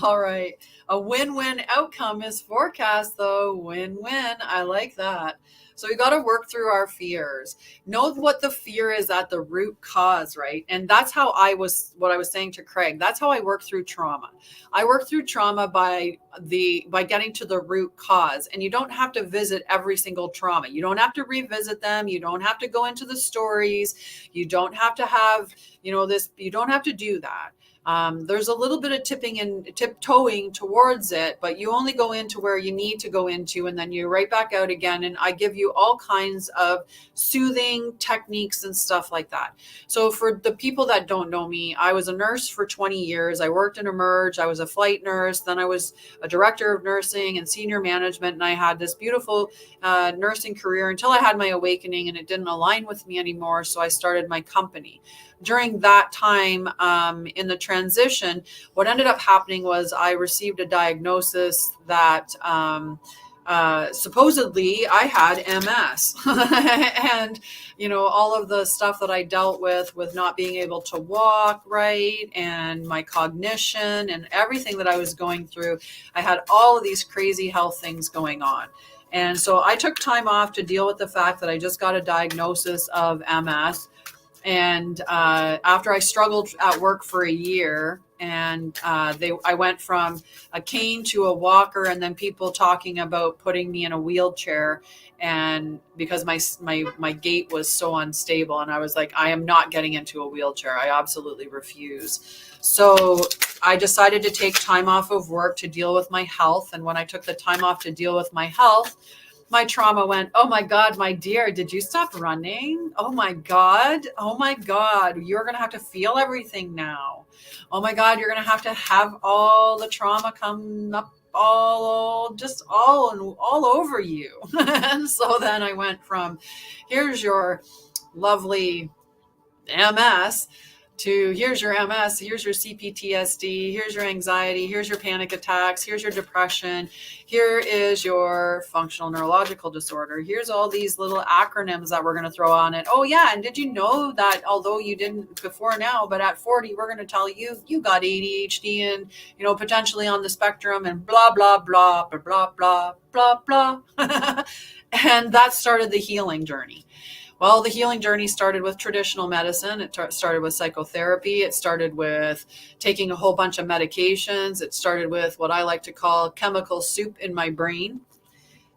All right. A win-win outcome is forecast, though. Win-win. I like that. So we got to work through our fears. Know what the fear is at the root cause, right? And that's how what I was saying to Craig, that's how I work through trauma. I work through trauma by getting to the root cause. And you don't have to visit every single trauma. You don't have to revisit them. You don't have to go into the stories. You don't have to have, you don't have to do that. There's a little bit of tiptoeing towards it, but you only go into where you need to go into, and then you're right back out again. And I give you all kinds of soothing techniques and stuff like that. So for the people that don't know me, I was a nurse for 20 years. I worked in Emerge. I was a flight nurse. Then I was a director of nursing and senior management. And I had this beautiful nursing career until I had my awakening, and it didn't align with me anymore. So I started my company. During that time, in the transition, what ended up happening was I received a diagnosis that supposedly I had MS. And, all of the stuff that I dealt with not being able to walk right, and my cognition and everything that I was going through, I had all of these crazy health things going on. And so I took time off to deal with the fact that I just got a diagnosis of MS. And after I struggled at work for a year, and I went from a cane to a walker, and then people talking about putting me in a wheelchair, and because my gait was so unstable, and I was like, I am not getting into a wheelchair. I absolutely refuse. So I decided to take time off of work to deal with my health. And when I took the time off to deal with my health, my trauma went, oh my God, my dear, did you stop running? Oh my God. You're going to have to feel everything now. Oh my God, you're going to have all the trauma come up all over you. And so then I went from, here's your lovely MS to here's your MS, here's your CPTSD, here's your anxiety, here's your panic attacks, here's your depression, here is your functional neurological disorder. Here's all these little acronyms that we're going to throw on it. Oh yeah, and did you know that although you didn't before now, but at 40, we're going to tell you you got ADHD and, you know, potentially on the spectrum and blah, blah, blah, blah, blah, blah, blah, blah. And that started the healing journey. Well, the healing journey started with traditional medicine. It started with psychotherapy. It started with taking a whole bunch of medications. It started with what I like to call chemical soup in my brain.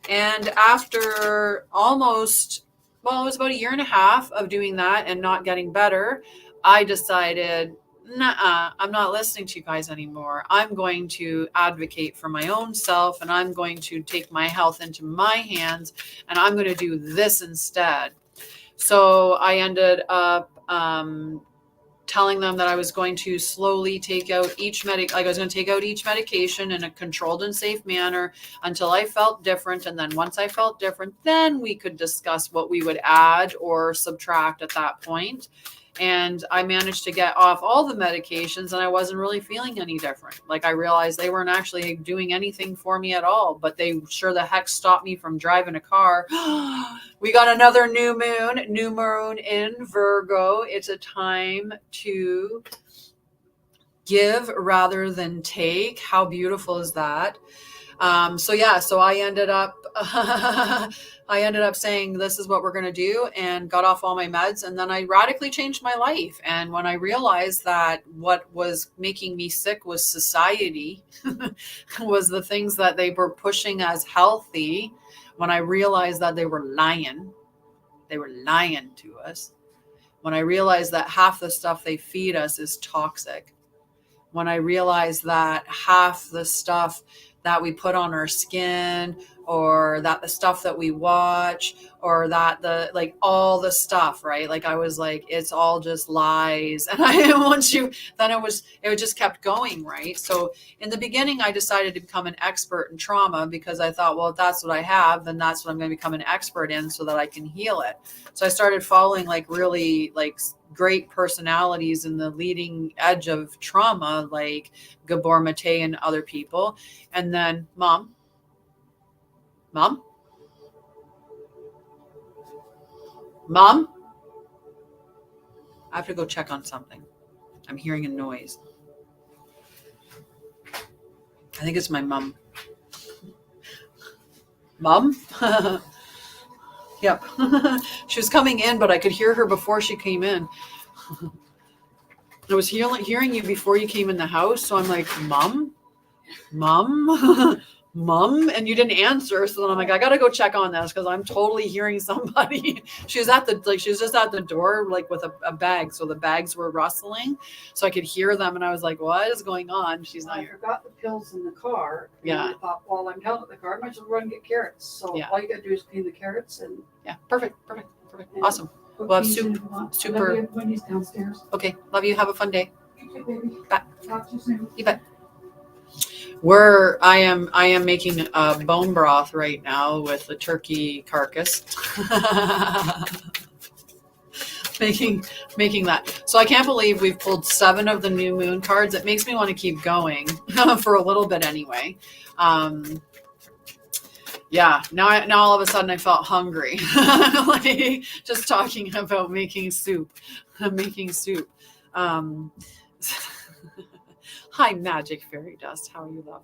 And after almost, well, it was about a year and a half of doing that and not getting better, I decided, nah, I'm not listening to you guys anymore. I'm going to advocate for my own self, and I'm going to take my health into my hands, and I'm going to do this instead. So I ended up telling them that I was going to slowly take out each medication in a controlled and safe manner until I felt different. And then once I felt different, then we could discuss what we would add or subtract at that point. And I managed to get off all the medications, and I wasn't really feeling any different. Like, I realized they weren't actually doing anything for me at all, but they sure the heck stopped me from driving a car. We got another new moon in Virgo. It's a time to give rather than take. How beautiful is that? So I ended up saying, this is what we're going to do, and got off all my meds. And then I radically changed my life. And when I realized that what was making me sick was society, was the things that they were pushing as healthy, when I realized that they were lying to us, when I realized that half the stuff they feed us is toxic, when I realized that half the stuff that we put on our skin, or that the stuff that we watch, or that all the stuff, right? Like, I was like, it's all just lies. And it just kept going, right? So in the beginning, I decided to become an expert in trauma, because I thought, well, if that's what I have, then that's what I'm going to become an expert in, so that I can heal it. So I started following really great personalities in the leading edge of trauma, like Gabor Mate and other people. And then mom, I have to go check on something. I'm hearing a noise. I think it's my mom. Yep. She was coming in, but I could hear her before she came in. I was hearing you before you came in the house. So I'm like, Mom, Mom, and you didn't answer. So then I'm like, I got to go check on this, because I'm totally hearing somebody. She was just at the door, with a bag. So the bags were rustling, so I could hear them. And I was like, what is going on? She's not I here. forgot the pills in the car. Yeah. And I thought, well, I'm down at the car, I might as well run and get carrots. So Yeah. all you got to do is clean the carrots and Yeah. Perfect. Yeah. Awesome. put Well, peas in super- if you want. super- Love you, Wendy's downstairs. Okay. Love you. Have a fun day. You too, baby. Bye. Talk to you soon. You bet. I am making bone broth right now with the turkey carcass. making that. So I can't believe we've pulled 7 of the new moon cards. It makes me want to keep going for a little bit anyway. Yeah, now all of a sudden I felt hungry. Just talking about making soup. Hi, Magic Fairy Dust. How are you, love?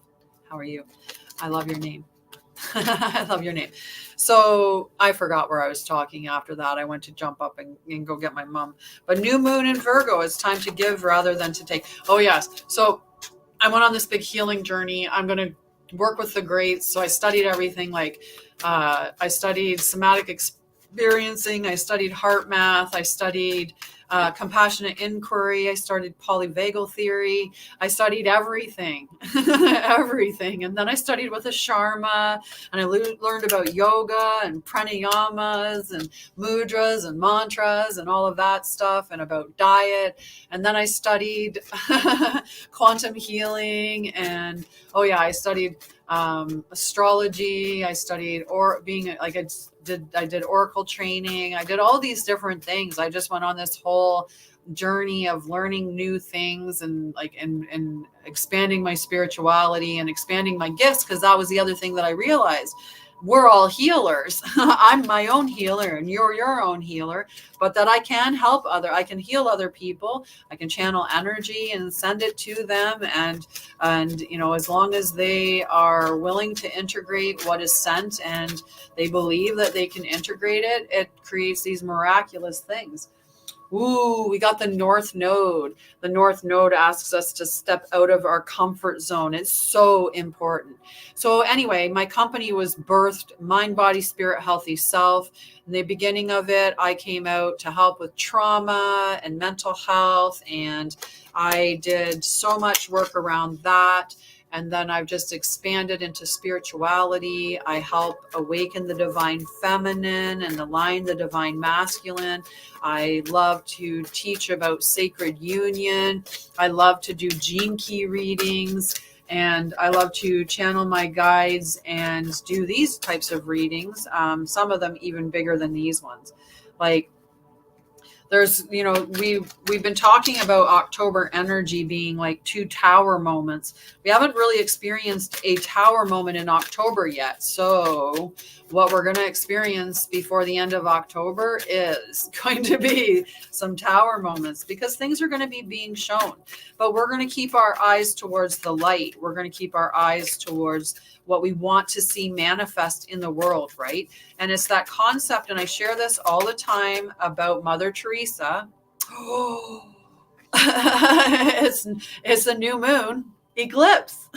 How are you? I love your name. I love your name. So I forgot where I was talking after that. I went to jump up and go get my mom. But new moon in Virgo, it's time to give rather than to take. Oh, yes. So I went on this big healing journey. I'm going to work with the greats. So I studied everything. I studied somatic experiencing. I studied heart math. I studied compassionate inquiry. I studied polyvagal theory. I studied everything, everything. And then I studied with a Sharma, and I learned about yoga and pranayamas and mudras and mantras and all of that stuff, and about diet. And then I studied quantum healing, and I studied astrology. I studied I did oracle training. I did all these different things. I just went on this whole journey of learning new things and and expanding my spirituality and expanding my gifts, because that was the other thing that I realized. We're all healers. I'm my own healer and you're your own healer, but that I can heal other people. I can channel energy and send it to them. And as long as they are willing to integrate what is sent and they believe that they can integrate it, it creates these miraculous things. Ooh, we got the North Node. The North Node asks us to step out of our comfort zone. It's so important. So anyway, my company was birthed Mind, Body, Spirit, Healthy Self. In the beginning of it, I came out to help with trauma and mental health, and I did so much work around that. And then I've just expanded into spirituality. I help awaken the divine feminine and align the divine masculine. I love to teach about sacred union. I love to do gene key readings. And I love to channel my guides and do these types of readings. Some of them even bigger than these ones. Like, there's, we've been talking about October energy being like 2 tower moments. We haven't really experienced a tower moment in October yet. So what we're going to experience before the end of October is going to be some tower moments, because things are going to be being shown, but we're going to keep our eyes towards the light. We're going to keep our eyes towards what we want to see manifest in the world, right? And it's that concept, and I share this all the time about Mother Teresa. It's a new moon eclipse.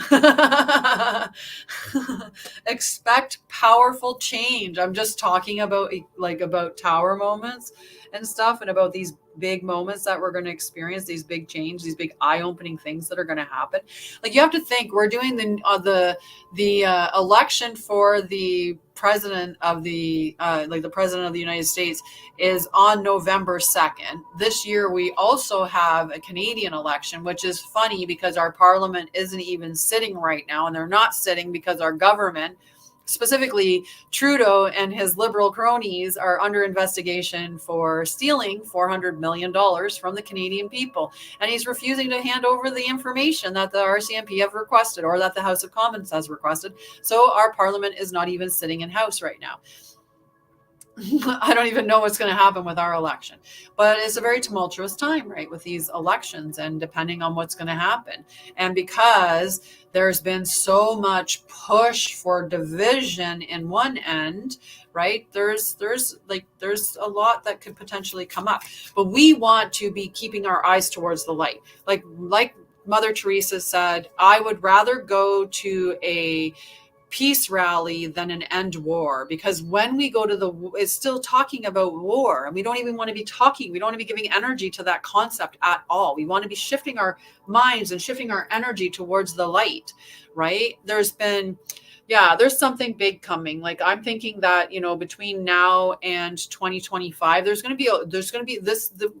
Expect powerful change. I'm just talking about about tower moments and stuff, and about these big moments that we're going to experience, these big change, these big eye-opening things that are going to happen. Like, you have to think, we're doing the election for the president of the president of the United States is on November 2nd. This year we also have a Canadian election, which is funny because our parliament isn't even sitting right now, and they're not sitting because our government, specifically Trudeau and his liberal cronies, are under investigation for stealing $400 million from the Canadian people. And he's refusing to hand over the information that the RCMP have requested, or that the House of Commons has requested. So our parliament is not even sitting in house right now. I don't even know what's going to happen with our election, but it's a very tumultuous time, right, with these elections, and depending on what's going to happen. And because there's been so much push for division in one end, right, there's a lot that could potentially come up, but we want to be keeping our eyes towards the light. Like Mother Teresa said, I would rather go to a peace rally than an end war, because when we go to it's still talking about war, and we don't even want to be we don't want to be giving energy to that concept at all. We want to be shifting our minds and shifting our energy towards the light, right? There's something big coming. Like, I'm thinking that, between now and 2025, there's going to be the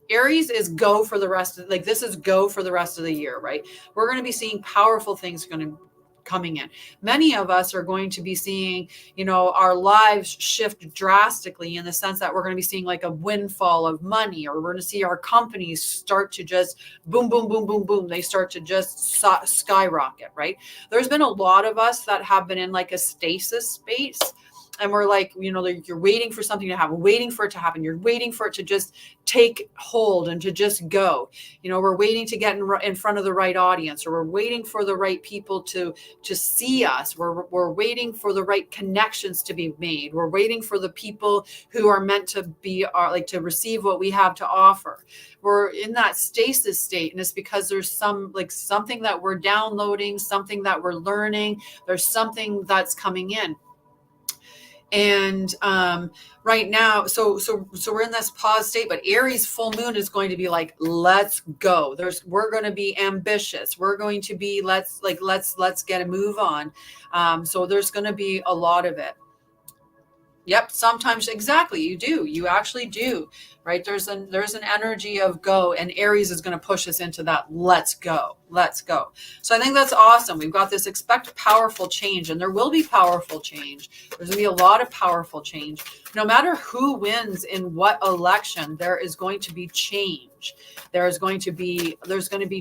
Aries is go for the rest of, this is go for the rest of the year, right? We're going to be seeing powerful things coming in. Many of us are going to be seeing, our lives shift drastically, in the sense that we're going to be seeing like a windfall of money, or we're going to see our companies start to just boom, boom, boom, boom, boom. They start to just skyrocket, right? There's been a lot of us that have been in like a stasis space. And we're like, you're waiting for something to happen, waiting for it to happen. You're waiting for it to just take hold and to just go. We're waiting to get in front of the right audience, or we're waiting for the right people to see us. We're waiting for the right connections to be made. We're waiting for the people who are meant to be to receive what we have to offer. We're in that stasis state, and it's because there's something that we're downloading, something that we're learning. There's something that's coming in. And right now, so we're in this pause state, but Aries full moon is going to be like, let's go. We're going to be ambitious. We're going to be, let's get a move on. So there's going to be a lot of it. Yep, sometimes exactly you do. You actually do, right? There's an energy of go, and Aries is going to push us into that. Let's go, let's go. So I think that's awesome. We've got this expect powerful change, and there will be powerful change. There's going to be a lot of powerful change. No matter who wins in what election, there is going to be change. There's going to be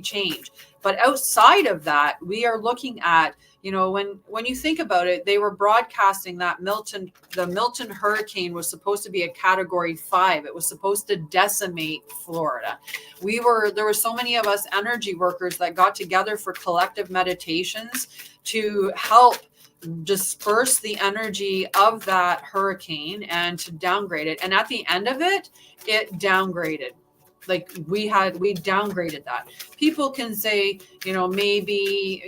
change. But outside of that, we are looking at, when you think about it, they were broadcasting that the Milton hurricane was supposed to be a category 5. It was supposed to decimate Florida. There were so many of us energy workers that got together for collective meditations to help disperse the energy of that hurricane and to downgrade it. And at the end of it, it downgraded. Like we downgraded that. People can say, maybe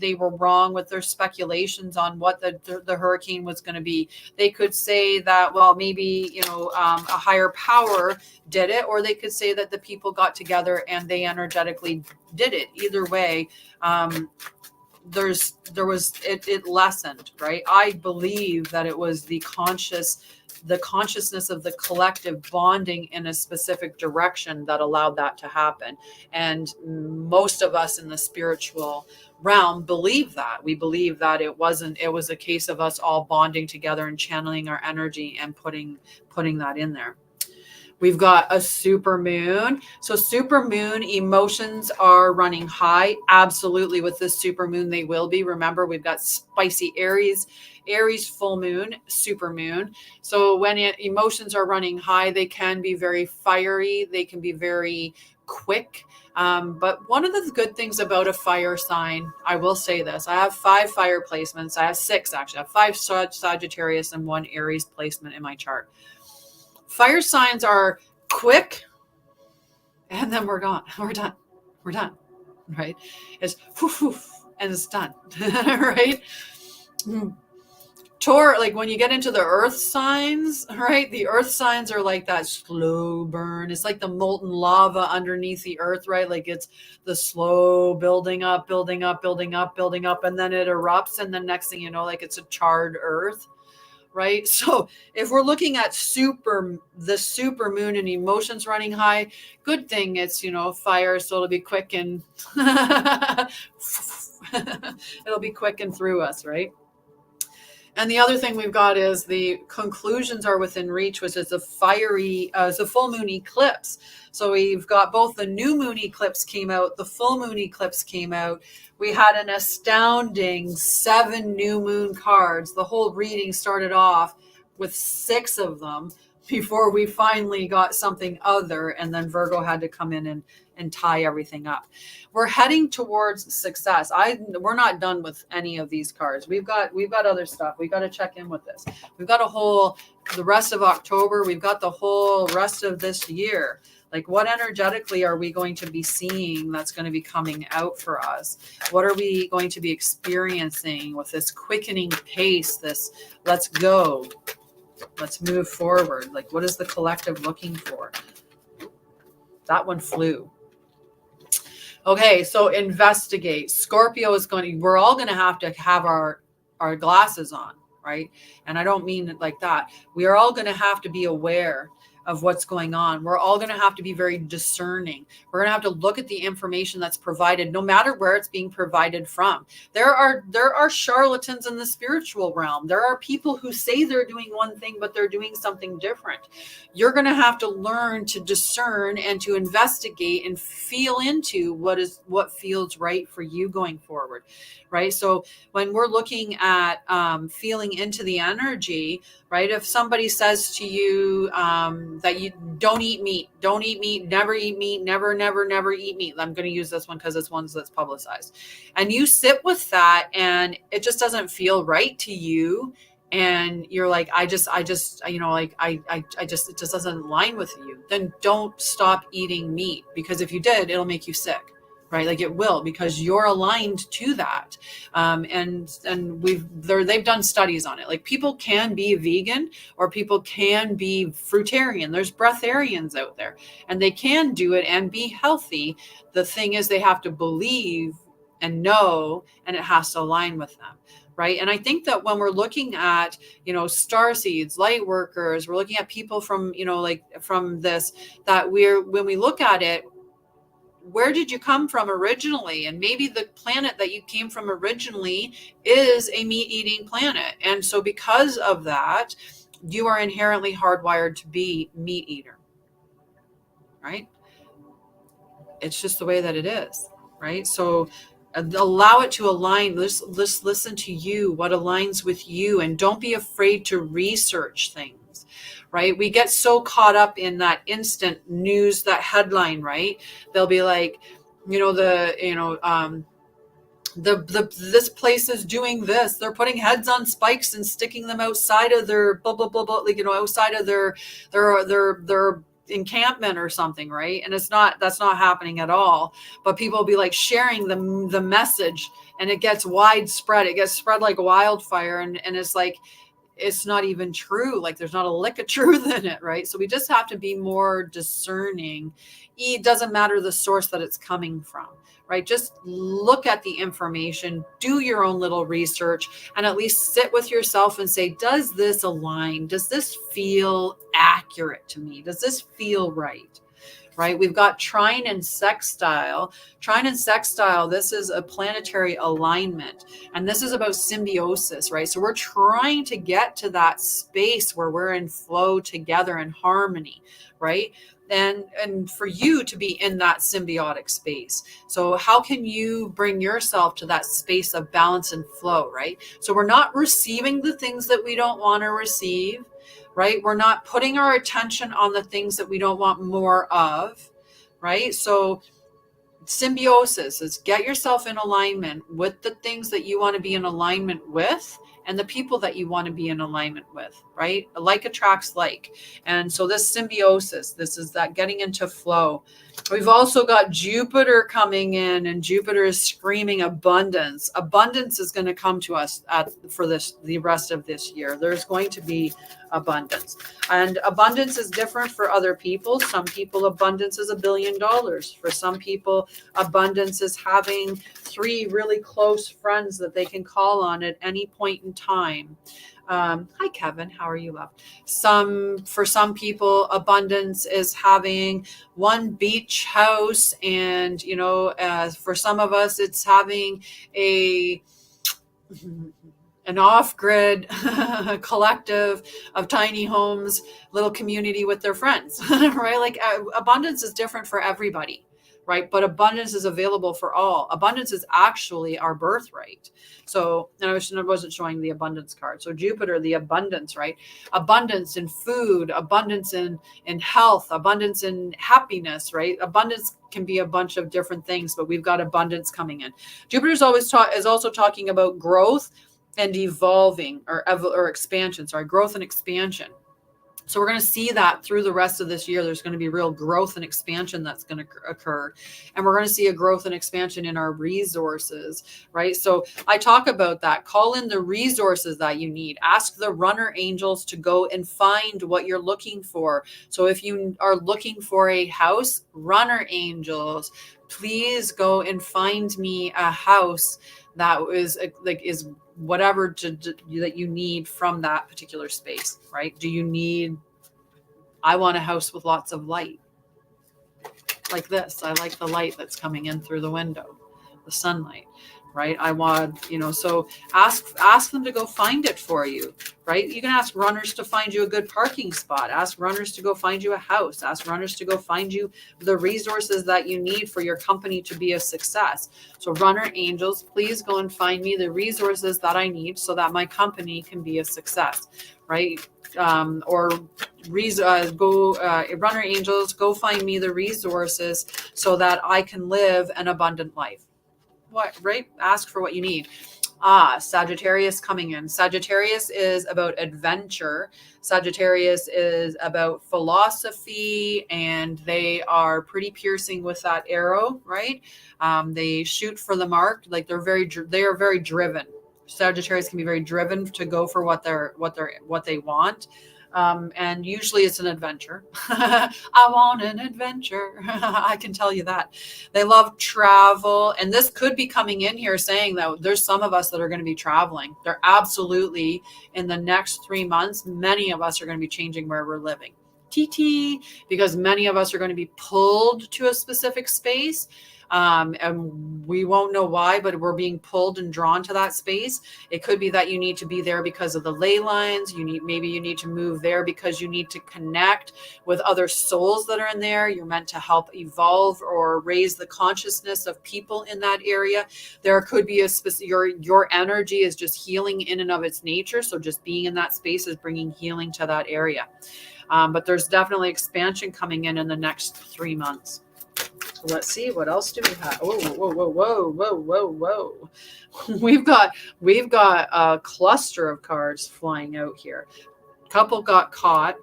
they were wrong with their speculations on what the hurricane was going to be. They could say that, well, maybe, a higher power did it, or they could say that the people got together and they energetically did it. Either way, it lessened, right? I believe that it was the consciousness of the collective bonding in a specific direction that allowed that to happen. And most of us in the spiritual realm believe that. We believe that it was a case of us all bonding together and channeling our energy and putting that in there. We've got a super moon. So super moon emotions are running high. Absolutely. With this super moon, they will be. Remember, we've got spicy Aries full moon, super moon. So when emotions are running high, they can be very fiery. They can be very quick. But one of the good things about a fire sign, I will say this, I have 5 fire placements. I have 6 actually. I have 5 Sagittarius and 1 Aries placement in my chart. Fire signs are quick, and then we're gone. We're done, right? It's woof, woof, and it's done, right? Taurus, like when you get into the earth signs, right? The earth signs are like that slow burn. It's like the molten lava underneath the earth, right? Like it's the slow building up, and then it erupts, and then next thing you know, like it's a charred earth. Right. So if we're looking at the super moon and emotions running high, good thing it's, fire. So it'll be quick and it'll be quick and through us. Right. And the other thing we've got is the conclusions are within reach, which is it's a full moon eclipse. So we've got both the new moon eclipse came out, the full moon eclipse came out. We had an astounding 7 new moon cards. The whole reading started off with 6 of them before we finally got something other. And then Virgo had to come in and tie everything up. We're heading towards success. We're not done with any of these cards. We've got other stuff. We got to check in with this. We've got the rest of October. We've got the whole rest of this year. Like what energetically are we going to be seeing that's going to be coming out for us? What are we going to be experiencing with this quickening pace, this let's go, let's move forward? Like what is the collective looking for? That one flew. Okay, so investigate. Scorpio we're all going to have our glasses on, right? And I don't mean it like that. We are all going to have to be aware of what's going on. We're all going to have to be very discerning. We're going to have to look at the information that's provided, no matter where it's being provided from. There are charlatans in the spiritual realm. There are people who say they're doing one thing, but they're doing something different. You're going to have to learn to discern and to investigate and feel into what feels right for you going forward, right? So when we're looking at feeling into the energy, right? If somebody says to you that you don't eat meat, never eat meat, never eat meat. I'm going to use this one because it's one that's publicized. And you sit with that and it just doesn't feel right to you. And you're like, it just doesn't align with you. Then don't stop eating meat, because if you did, it'll make you sick. Right, like it will, because you're aligned to that, and they've done studies on it. Like people can be vegan or people can be fruitarian. There's breatharians out there, and they can do it and be healthy. The thing is, they have to believe and know, and it has to align with them. right? And I think that when we're looking at, star seeds, light workers, we're looking at people from, like from this, that when we look at it, where did you come from originally? And maybe the planet that you came from originally is a meat eating planet. And so because of that, you are inherently hardwired to be meat eater, right? It's just the way that it is, right? So allow it to align. Let's listen to you, what aligns with you, and don't be afraid to research things, right? We get so caught up in that instant news, that headline, right? They'll be like, this place is doing this. They're putting heads on spikes and sticking them outside of their blah blah blah blah, like, outside of their encampment or something, right? And that's not happening at all. But people will be like sharing the message, and it gets widespread. It gets spread like wildfire, and it's like, it's not even true. Like, there's not a lick of truth in it, right? So we just have to be more discerning. It doesn't matter the source that it's coming from, right? Just look at the information, do your own little research, and at least sit with yourself and say, does this align? Does this feel accurate to me? Does this feel right? Right? We've got trine and sextile. Trine and sextile, this is a planetary alignment, and this is about symbiosis, right? So we're trying to get to that space where we're in flow together in harmony, right? And for you to be in that symbiotic space. So how can you bring yourself to that space of balance and flow, right? So we're not receiving the things that we don't want to receive, right? We're not putting our attention on the things that we don't want more of, right? So symbiosis is get yourself in alignment with the things that you want to be in alignment with, and the people that you want to be in alignment with, right? Like attracts like. And so this symbiosis, this is that getting into flow. We've also got Jupiter coming in, and Jupiter is screaming abundance. Abundance is going to come to us for the rest of this year. There's going to be abundance, and abundance is different for other people. Some people, abundance is $1 billion. For some people, abundance is having 3 really close friends that they can call on at any point in time. Hi, Kevin. How are you, love? For some people, abundance is having 1 beach house, and for some of us, it's having an off-grid collective of tiny homes, little community with their friends, right? Like abundance is different for everybody, right? But abundance is available for all. Abundance is actually our birthright. So, and I wasn't showing the abundance card. So Jupiter, the abundance, right? Abundance in food, abundance in health, abundance in happiness, right? Abundance can be a bunch of different things, but we've got abundance coming in. Jupiter is also talking about growth and evolving, or expansion, growth and expansion. So we're going to see that through the rest of this year. There's going to be real growth and expansion that's going to occur. And we're going to see a growth and expansion in our resources, right? So I talk about that. Call in the resources that you need. Ask the runner angels to go and find what you're looking for. So if you are looking for a house, runner angels, please go and find me a house that is whatever that you need from that particular space, right? I want a house with lots of light, like this. I like the light that's coming in through the window, the sunlight, right? I want, so ask them to go find it for you, right? You can ask runners to find you a good parking spot. Ask runners to go find you a house. Ask runners to go find you the resources that you need for your company to be a success. So runner angels, please go and find me the resources that I need so that my company can be a success, right? Runner angels, go find me the resources so that I can live an abundant life. What, right? Ask for what you need. Sagittarius coming in. Sagittarius is about adventure. Sagittarius is about philosophy, and they are pretty piercing with that arrow, right? They shoot for the mark. Like they are very driven. Sagittarius can be very driven to go for what they want. And usually it's an adventure. I want an adventure. I can tell you that. They love travel. And this could be coming in here saying that there's some of us that are going to be traveling. They're absolutely, in the next 3 months, many of us are going to be changing where we're living. TT, because many of us are going to be pulled to a specific space. And we won't know why, but we're being pulled and drawn to that space. It could be that you need to be there because of the ley lines. Maybe you need to move there because you need to connect with other souls that are in there. You're meant to help evolve or raise the consciousness of people in that area. There could be a specific, your energy is just healing in and of its nature. So just being in that space is bringing healing to that area. But there's definitely expansion coming in the next 3 months. Let's see, what else do we have? Whoa, whoa, whoa, whoa, whoa, whoa, whoa. We've got a cluster of cards flying out here. Couple got caught.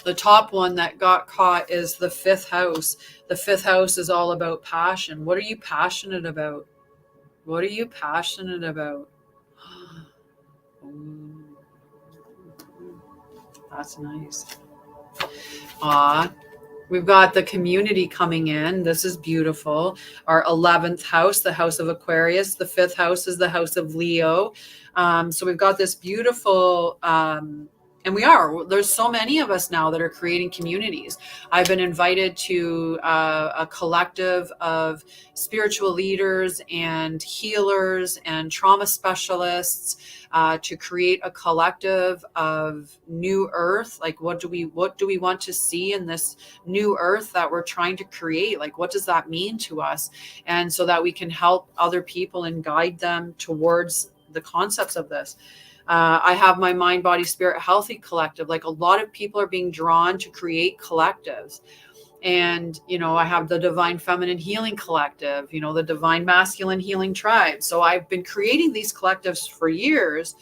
The top one that got caught is the 5th house. The 5th house is all about passion. What are you passionate about? What are you passionate about? That's nice. We've got the community coming in. This is beautiful. Our 11th house, the house of Aquarius. The 5th house is the house of Leo. So we've got this beautiful, there's so many of us now that are creating communities. I've been invited to a collective of spiritual leaders and healers and trauma specialists to create a collective of new earth. Like, what do we want to see in this new earth that we're trying to create? Like, what does that mean to us? And so that we can help other people and guide them towards the concepts of this. I have my Mind, Body, Spirit, Healthy collective. Like, a lot of people are being drawn to create collectives. And, I have the Divine Feminine Healing Collective, the Divine Masculine Healing Tribe. So I've been creating these collectives for years,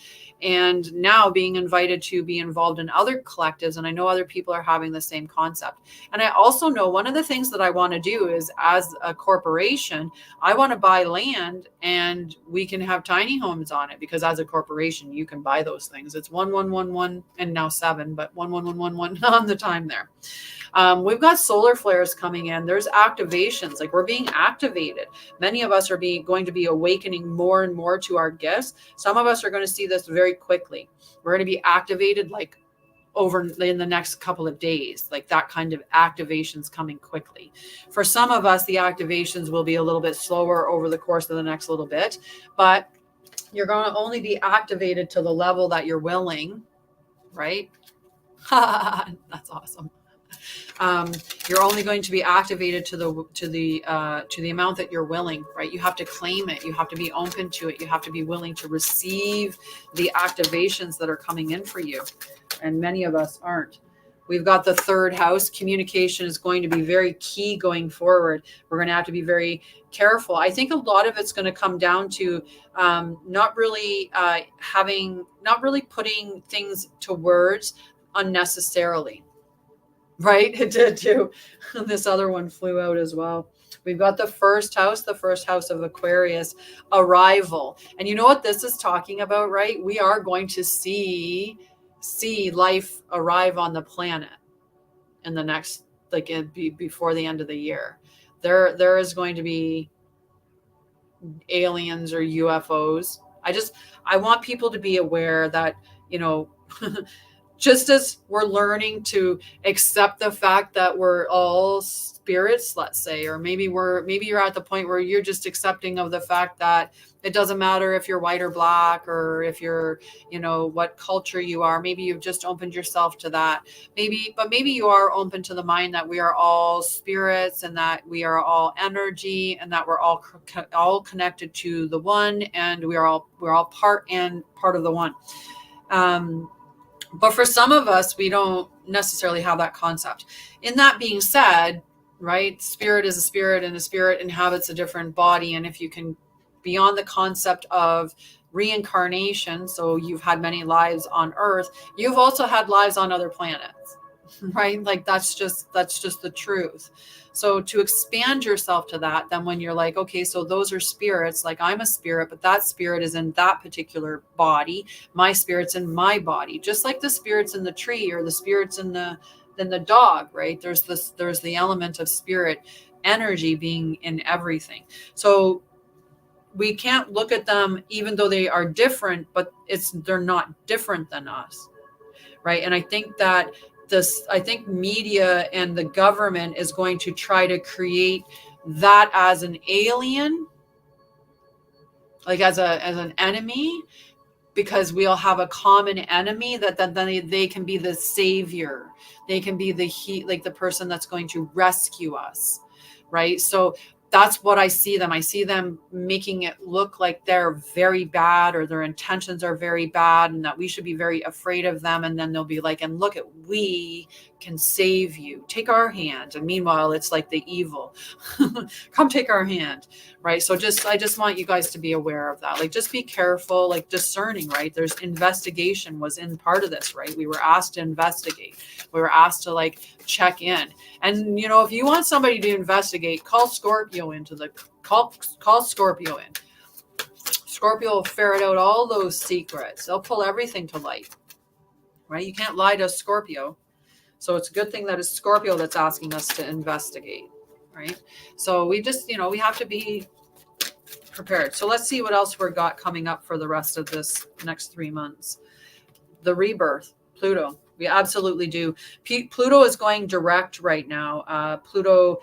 and now being invited to be involved in other collectives. And I know other people are having the same concept. And I also know one of the things that I want to do is, as a corporation, I want to buy land and we can have tiny homes on it, because as a corporation, you can buy those things. It's 1111 and now 7, but 11111 on the time there. We've got solar flares coming in. There's activations, like we're being activated. Many of us are going to be awakening more and more to our gifts. Some of us are going to see this very quickly. We're going to be activated like over in the next couple of days, like that kind of activations coming quickly. For some of us, the activations will be a little bit slower over the course of the next little bit, but you're going to only be activated to the level that you're willing, right? That's awesome. You're only going to be activated to the amount that you're willing, right? You have to claim it. You have to be open to it. You have to be willing to receive the activations that are coming in for you. And many of us aren't. We've got the 3rd house. Communication is going to be very key going forward. We're going to have to be very careful. I think a lot of it's going to come down to not really putting things to words unnecessarily. Right? It did too. This other one flew out as well. We've got the 1st house, the 1st house of Aquarius, arrival. And you know what this is talking about, right? We are going to see life arrive on the planet in the next, before the end of the year. There is going to be aliens or UFOs. I want people to be aware that, just as we're learning to accept the fact that we're all spirits, let's say, or maybe you're at the point where you're just accepting of the fact that it doesn't matter if you're white or black, or if you're, what culture you are. Maybe you've just opened yourself to that. Maybe you are open to the mind that we are all spirits, and that we are all energy, and that we're all connected to the one, and we're all part of the one. But for some of us, we don't necessarily have that concept. In that being said, right, spirit is a spirit, and a spirit inhabits a different body. And if you can, beyond the concept of reincarnation, so you've had many lives on Earth, you've also had lives on other planets. right? Like that's just the truth. So to expand yourself to that, then when you're like, okay, so those are spirits, like I'm a spirit, but that spirit is in that particular body. My spirit's in my body, just like the spirits in the tree or the spirits in the dog, right? There's the element of spirit energy being in everything. So we can't look at them, even though they are different, but they're not different than us, right? And I think that I think media and the government is going to try to create that as an alien, like as an enemy, because we'll have a common enemy that then they can be the savior. They can be like the person that's going to rescue us, right? So that's what I see them. I see them making it look like they're very bad or their intentions are very bad and that we should be very afraid of them. And then they'll be like, and look at, we can save you. Take our hand. And meanwhile, it's like the evil. Come take our hand, right? So I just want you guys to be aware of that. Like, just be careful, like discerning, right? There's investigation was in part of this, right? We were asked to investigate. We were asked to like check in. And, you know, if you want somebody to investigate, call Scorpio call Scorpio in. Scorpio will ferret out all those secrets. They'll pull everything to light, right? You can't lie to a Scorpio. So it's a good thing that it's Scorpio that's asking us to investigate, right? So we just, you know, we have to be prepared. So let's see what else we've got coming up for the rest of this next 3 months. The rebirth, Pluto. We absolutely do. Pluto is going direct right now. Pluto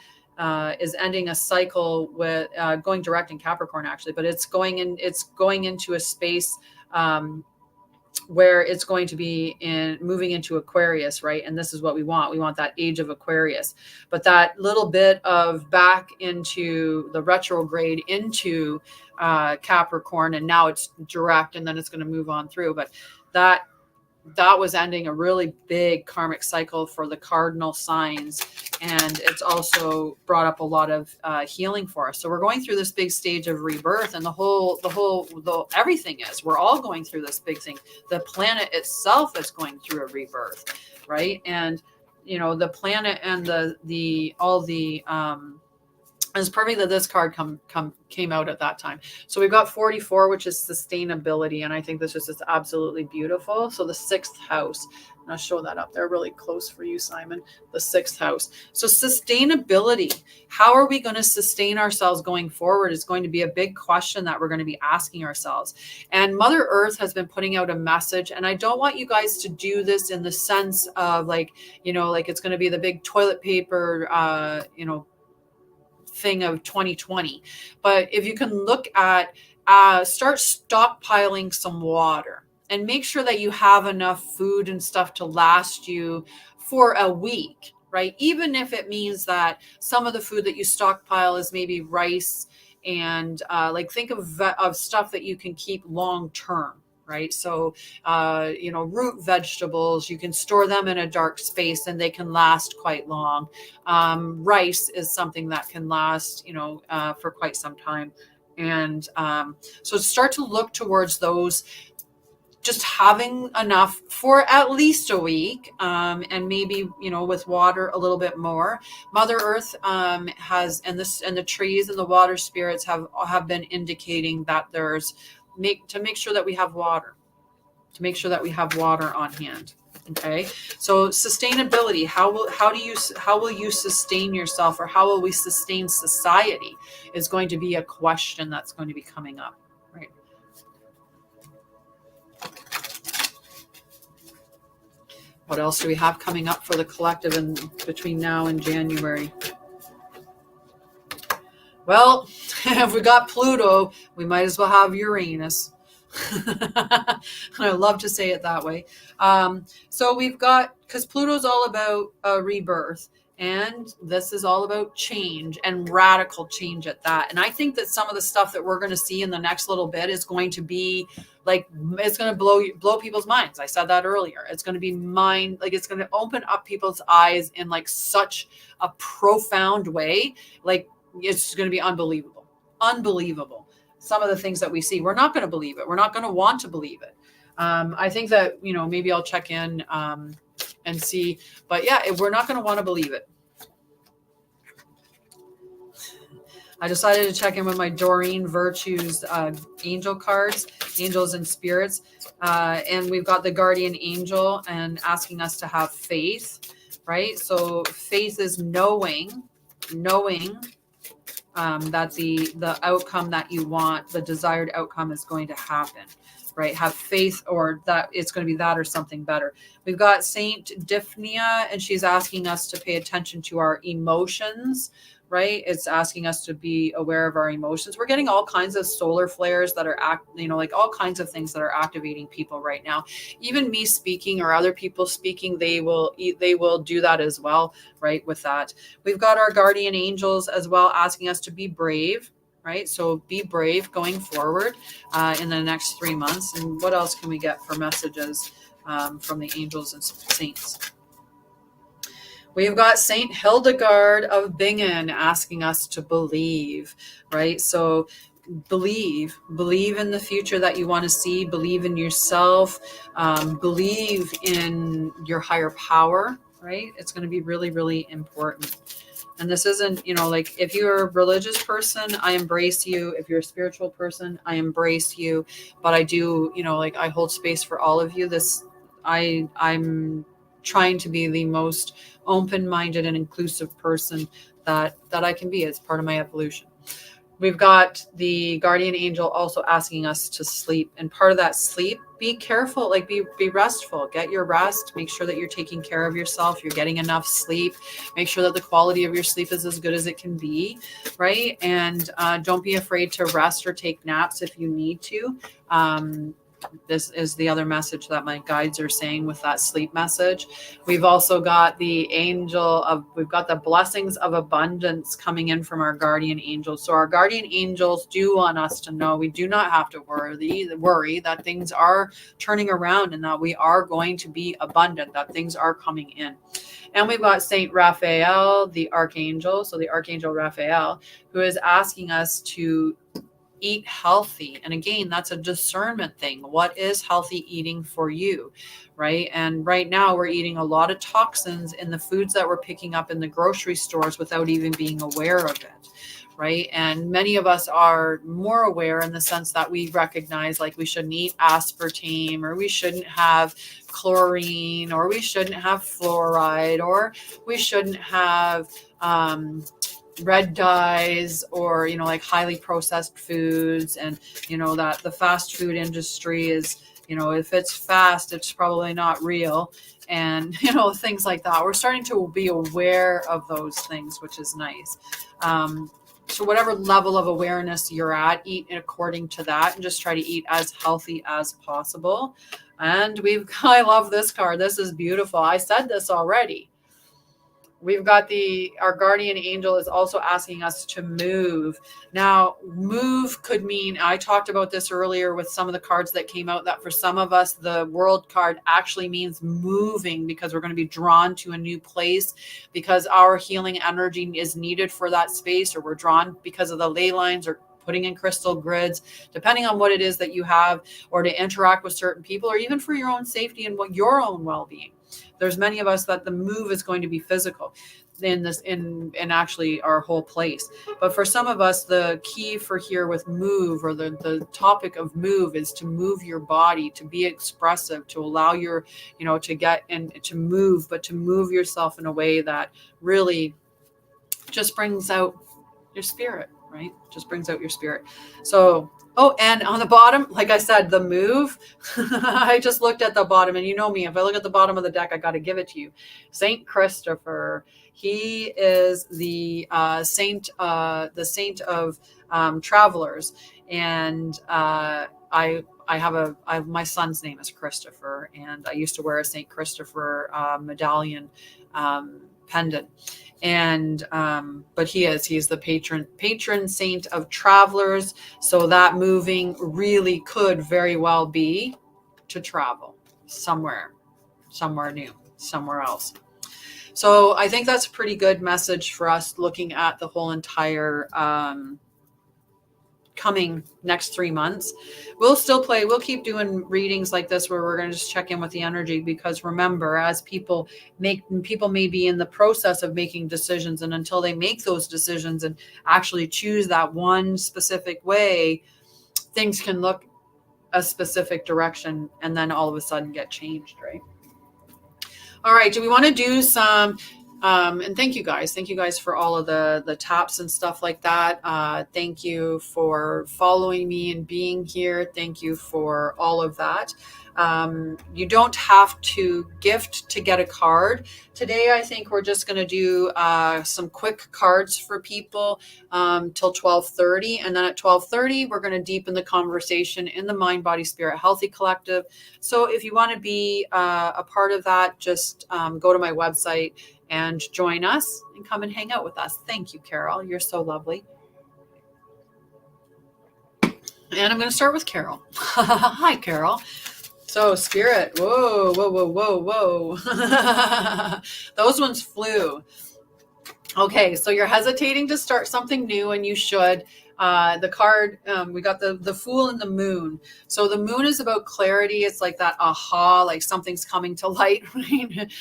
is ending a cycle with going direct in Capricorn, actually, but it's going into a space where it's going to be moving into Aquarius, right? And this is what we want. We want that age of Aquarius, but that little bit of back into the retrograde into Capricorn, and now it's direct, and then it's going to move on through. But that was ending a really big karmic cycle for the cardinal signs, and it's also brought up a lot of healing for us. So we're going through this big stage of rebirth, and the everything is. We're all going through this big thing. The planet itself is going through a rebirth, right? And you know, the planet and it's perfect that this card came out at that time. So we've got 44, which is sustainability. And I think this is absolutely beautiful. So the 6th house, and I'll show that up there really close for you, Simon, the 6th house. So sustainability, how are we going to sustain ourselves going forward is going to be a big question that we're going to be asking ourselves. And Mother Earth has been putting out a message, and I don't want you guys to do this in the sense of like, you know, like it's going to be the big toilet paper, thing of 2020. But if you can look at start stockpiling some water and make sure that you have enough food and stuff to last you for a week, right? Even if it means that some of the food that you stockpile is maybe rice and like think of stuff that you can keep long term, right? So, root vegetables, you can store them in a dark space and they can last quite long. Rice is something that can last, for quite some time. And so start to look towards those, just having enough for at least a week, and maybe, with water a little bit more. Mother Earth has, and the trees and the water spirits have been indicating that to make sure that we have water, on hand. Okay. So sustainability, how will you sustain yourself, or how will we sustain society, is going to be a question that's going to be coming up, right? What else do we have coming up for the collective in between now and January? Well, if we got Pluto, we might as well have Uranus. I love to say it that way. So we've got, because Pluto's all about rebirth, and this is all about change, and radical change at that. And I think that some of the stuff that we're going to see in the next little bit is going to be like, it's going to blow people's minds. I said that earlier. It's going to be it's going to open up people's eyes in like such a profound way. Like, it's going to be unbelievable. Some of the things that we see, we're not going to believe it. We're not going to want to believe it. I think that, maybe I'll check in and see. But yeah, we're not going to want to believe it. I decided to check in with my Doreen Virtues angel cards, angels and spirits. And we've got the guardian angel and asking us to have faith, right? So faith is knowing that the outcome that you want, the desired outcome is going to happen, right? Have faith, or that it's going to be that or something better. We've got Saint Diphnia, and she's asking us to pay attention to our emotions, right? It's asking us to be aware of our emotions. We're getting all kinds of solar flares that are like all kinds of things that are activating people right now. Even me speaking or other people speaking, they will do that as well, right? With that, we've got our guardian angels as well asking us to be brave, right? So be brave going forward in the next 3 months. And what else can we get for messages from the angels and saints? We've got Saint Hildegard of Bingen asking us to believe, right? So believe in the future that you want to see, believe in yourself, believe in your higher power, right? It's going to be really, really important. And this isn't, like if you're a religious person, I embrace you. If you're a spiritual person, I embrace you. But I do, like I hold space for all of you. I'm trying to be the most open-minded and inclusive person that I can be as part of my evolution. We've got the guardian angel also asking us to sleep. And part of that sleep, be careful, like be restful, get your rest, make sure that you're taking care of yourself, you're getting enough sleep, make sure that the quality of your sleep is as good as it can be, right? And don't be afraid to rest or take naps if you need to. This is the other message that my guides are saying with that sleep message. We've also got we've got the blessings of abundance coming in from our guardian angels. So our guardian angels do want us to know we do not have to worry that things are turning around and that we are going to be abundant, that things are coming in. And we've got Saint Raphael, the archangel. So the archangel Raphael, who is asking us to eat healthy. And again, that's a discernment thing. What is healthy eating for you, right? And right now we're eating a lot of toxins in the foods that we're picking up in the grocery stores without even being aware of it, right? And many of us are more aware in the sense that we recognize like we shouldn't eat aspartame, or we shouldn't have chlorine, or we shouldn't have fluoride, or we shouldn't have red dyes, or like highly processed foods. And that the fast food industry is, if it's fast, it's probably not real, and things like that. We're starting to be aware of those things, which is nice. So whatever level of awareness you're at, eat according to that, and just try to eat as healthy as possible. And I love this card. This is beautiful. I said this already. We've got our guardian angel is also asking us to move. Now, move could mean, I talked about this earlier with some of the cards that came out, that for some of us, the world card actually means moving, because we're going to be drawn to a new place, because our healing energy is needed for that space, or we're drawn because of the ley lines, or putting in crystal grids, depending on what it is that you have, or to interact with certain people, or even for your own safety and your own well-being. There's many of us that the move is going to be physical in actually our whole place. But for some of us, the key for here with move, or the topic of move, is to move your body, to be expressive, to allow your, to get and to move, but to move yourself in a way that really just brings out your spirit, right? Just brings out your spirit. So, and on the bottom, like I said, the move, I just looked at the bottom, and you know me, if I look at the bottom of the deck, I got to give it to you. Saint Christopher, he is the saint of travelers. And my son's name is Christopher, and I used to wear a Saint Christopher medallion pendant. And but he's the patron saint of travelers. So that moving really could very well be to travel somewhere new, somewhere else. So I think that's a pretty good message for us, looking at the whole entire coming next 3 months. We'll keep doing readings like this where we're going to just check in with the energy, because remember, as people may be in the process of making decisions, and until they make those decisions and actually choose that one specific way, things can look a specific direction and then all of a sudden get changed, right? All right, do we want to do some and thank you guys for all of the taps and stuff like that. Thank you for following me and being here. Thank you for all of that. You don't have to gift to get a card. Today, I think we're just going to do some quick cards for people till 12:30. And then at 12:30, we're going to deepen the conversation in the Mind, Body, Spirit Healthy Collective. So if you want to be a part of that, just go to my website and join us and come and hang out with us. Thank you, Carol. You're so lovely. And I'm going to start with Carol. Hi, Carol. So Spirit, whoa. Those ones flew. Okay, so you're hesitating to start something new, and you should. The card, we got the Fool and the Moon. So the Moon is about clarity. It's like that aha, like something's coming to light, right?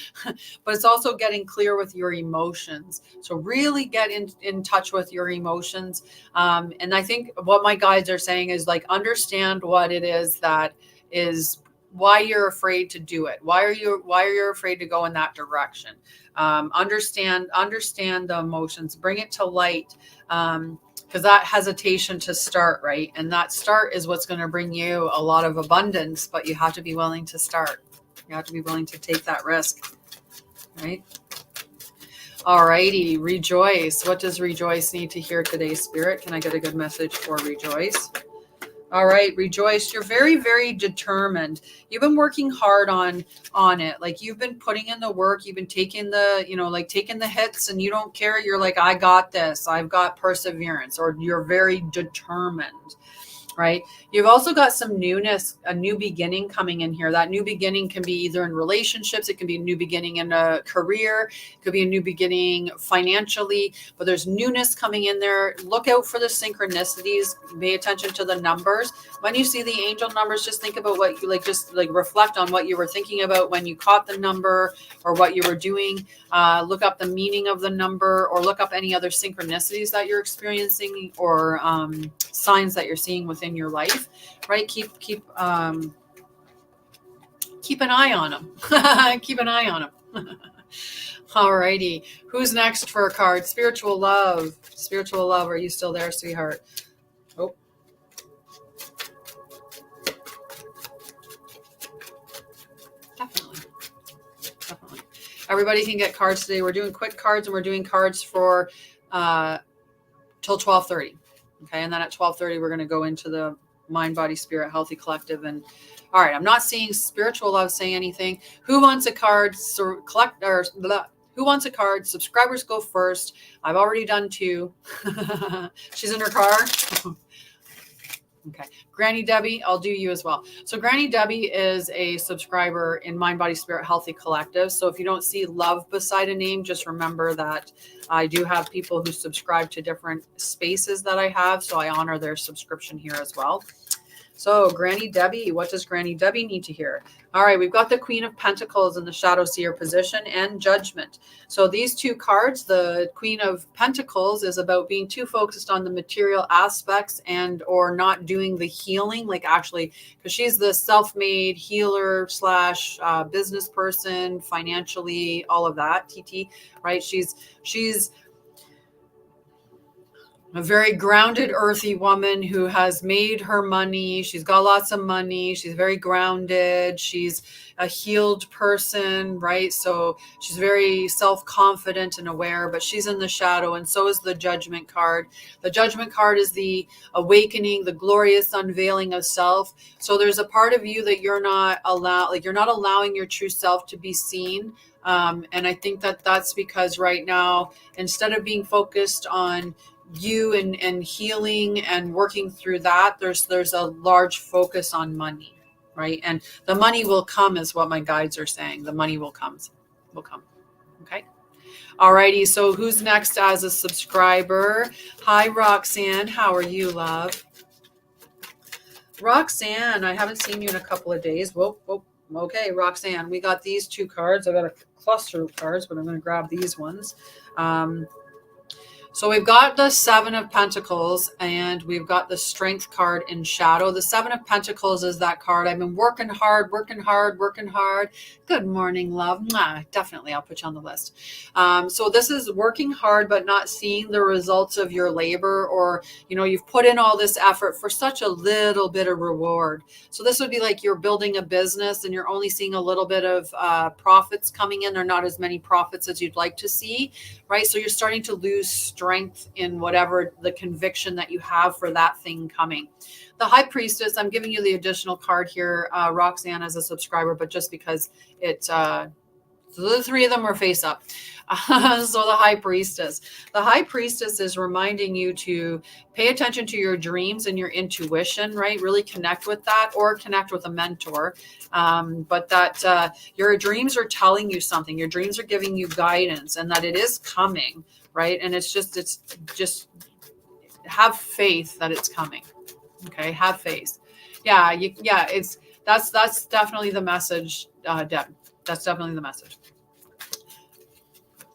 But it's also getting clear with your emotions. So really get in touch with your emotions. And I think what my guides are saying is, like, understand what it is that is why you're afraid to do it. Why are you afraid to go in that direction? Understand the emotions, bring it to light. Because that hesitation to start, right? And that start is what's going to bring you a lot of abundance, but you have to be willing to start. You have to be willing to take that risk, right? All righty, Rejoice. What does Rejoice need to hear today, Spirit? Can I get a good message for Rejoice? All right, Rejoice, you're very, very determined. You've been working hard on it. Like, you've been putting in the work. You've been taking taking the hits, and you don't care. You're like, I got this. I've got perseverance, or you're very determined, right? You've also got some newness, a new beginning coming in here. That new beginning can be either in relationships. It can be a new beginning in a career. It could be a new beginning financially, but there's newness coming in there. Look out for the synchronicities. Pay attention to the numbers. When you see the angel numbers, just think about what you just reflect on what you were thinking about when you caught the number, or what you were doing. Look up the meaning of the number, or look up any other synchronicities that you're experiencing, or signs that you're seeing within your life, right? Keep an eye on them. Keep an eye on them. All righty. Who's next for a card? Spiritual Love. Spiritual Love, are you still there, sweetheart? Oh. Definitely. Everybody can get cards today. We're doing quick cards, and we're doing cards for till 12:30. Okay, and then at 12:30, we're going to go into the Mind, Body, Spirit Healthy Collective. And all right, I'm not seeing Spiritual Love say anything. Who wants a card? So who wants a card? Subscribers go first. I've already done 2. She's in her car. Okay. Granny Debbie, I'll do you as well. So Granny Debbie is a subscriber in Mind, Body, Spirit Healthy Collective. So if you don't see love beside a name, just remember that I do have people who subscribe to different spaces that I have. So I honor their subscription here as well. So Granny Debbie, what does Granny Debbie need to hear? All right, we've got the Queen of Pentacles in the Shadow Seer position, and Judgment. So these 2 cards, the Queen of Pentacles is about being too focused on the material aspects and or not doing the healing, like actually, because she's the self-made healer slash business person, financially, all of that, TT, right? She's a very grounded, earthy woman who has made her money. She's got lots of money. She's very grounded. She's a healed person, right? So she's very self-confident and aware, but she's in the shadow, and so is the Judgment card. The Judgment card is the awakening, the glorious unveiling of self. So there's a part of you that you're not allowing your true self to be seen. And I think that that's because right now, instead of being focused on you and healing and working through that, there's a large focus on money, right? And the money will come, is what my guides are saying. The money will come. Okay. All righty. So who's next as a subscriber? Hi, Roxanne. How are you, love? Roxanne, I haven't seen you in a couple of days. Whoa, whoa. Okay, Roxanne, we got these 2 cards. I got a cluster of cards, but I'm going to grab these ones. So we've got the 7 of Pentacles and we've got the Strength card in shadow. The 7 of Pentacles is that card. I've been working hard, working hard, working hard. Good morning, love. Mwah. Definitely, I'll put you on the list. So this is working hard, but not seeing the results of your labor, or, you know, you've put in all this effort for such a little bit of reward. So this would be like you're building a business and you're only seeing a little bit of profits coming in. There are not as many profits as you'd like to see, right? So you're starting to lose strength in whatever the conviction that you have for that thing coming. The High Priestess, I'm giving you the additional card here, Roxanne, as a subscriber, but just because it's so the 3 of them are face up. So the High Priestess. The High Priestess is reminding you to pay attention to your dreams and your intuition, right? Really connect with that, or connect with a mentor. But that your dreams are telling you something. Your dreams are giving you guidance, and that it is coming, right? And it's just have faith that it's coming. Okay, have faith. Yeah, that's definitely the message, Deb. That's definitely the message.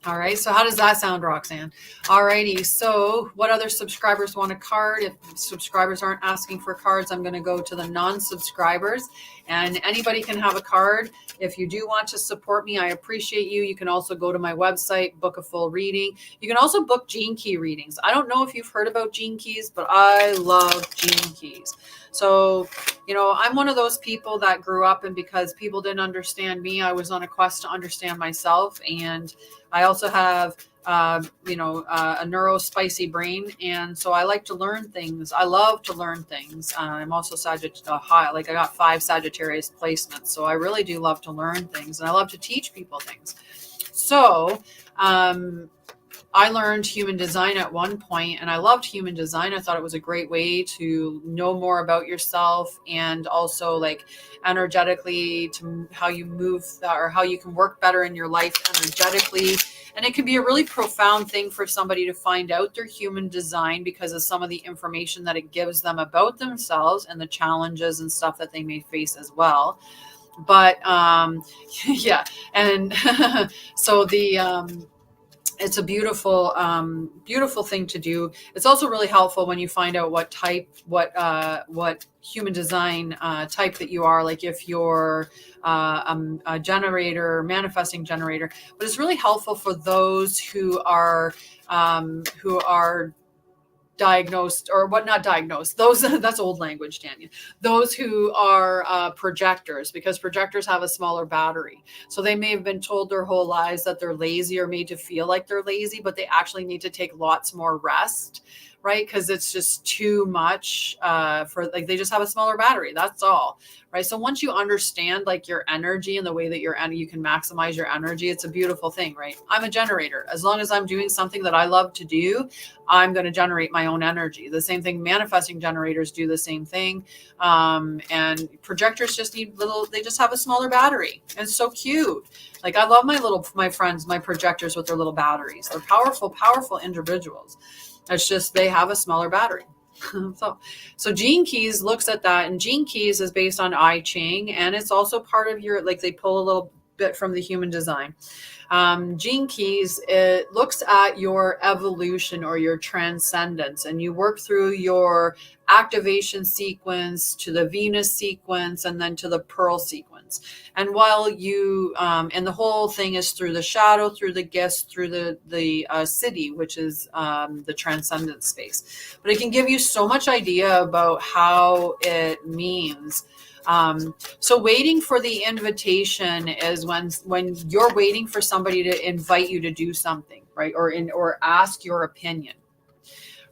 All right, so how does that sound, Roxanne? All righty, so what other subscribers want a card? If subscribers aren't asking for cards, I'm going to go to the non-subscribers, and anybody can have a card. If you do want to support me, I appreciate you. You can also go to my website, book a full reading. You can also book Gene Key readings. I don't know if you've heard about Gene Keys, but I love Gene Keys. So, you know, I'm one of those people that grew up, and because people didn't understand me, I was on a quest to understand myself. And I also have, a neurospicy brain. And so I like to learn things. I love to learn things. I'm also I got 5 Sagittarius placements. So I really do love to learn things, and I love to teach people things. So, I learned human design at one point, and I loved human design. I thought it was a great way to know more about yourself, and also like energetically to how you move or how you can work better in your life energetically. And it can be a really profound thing for somebody to find out their human design because of some of the information that it gives them about themselves and the challenges and stuff that they may face as well. But yeah, and so it's a beautiful, beautiful thing to do. It's also really helpful when you find out what human design type that you are. Like if you're a generator, manifesting generator. But it's really helpful for those who are diagnosed, or what, not diagnosed, those that's old language, Tanya, those who are projectors, because projectors have a smaller battery. So they may have been told their whole lives that they're lazy, or made to feel like they're lazy, but they actually need to take lots more rest, right? Because it's just too much they just have a smaller battery. That's all, right? So once you understand like your energy and the way that you can maximize your energy, it's a beautiful thing, right? I'm a generator. As long as I'm doing something that I love to do, I'm going to generate my own energy. The same thing, manifesting generators do the same thing. And projectors just they just have a smaller battery. And it's so cute. Like I love my friends, my projectors with their little batteries. They're powerful, powerful individuals. It's just, they have a smaller battery. So Gene Keys looks at that, and Gene Keys is based on I Ching, and it's also part of your, like they pull a little bit from the human design. Gene Keys, it looks at your evolution or your transcendence, and you work through your activation sequence to the Venus sequence and then to the Pearl sequence. And while you, and the whole thing is through the shadow, through the gifts, through the city, which is the transcendent space. But it can give you so much idea about how it means. So waiting for the invitation is when you're waiting for somebody to invite you to do something, right? Or ask your opinion,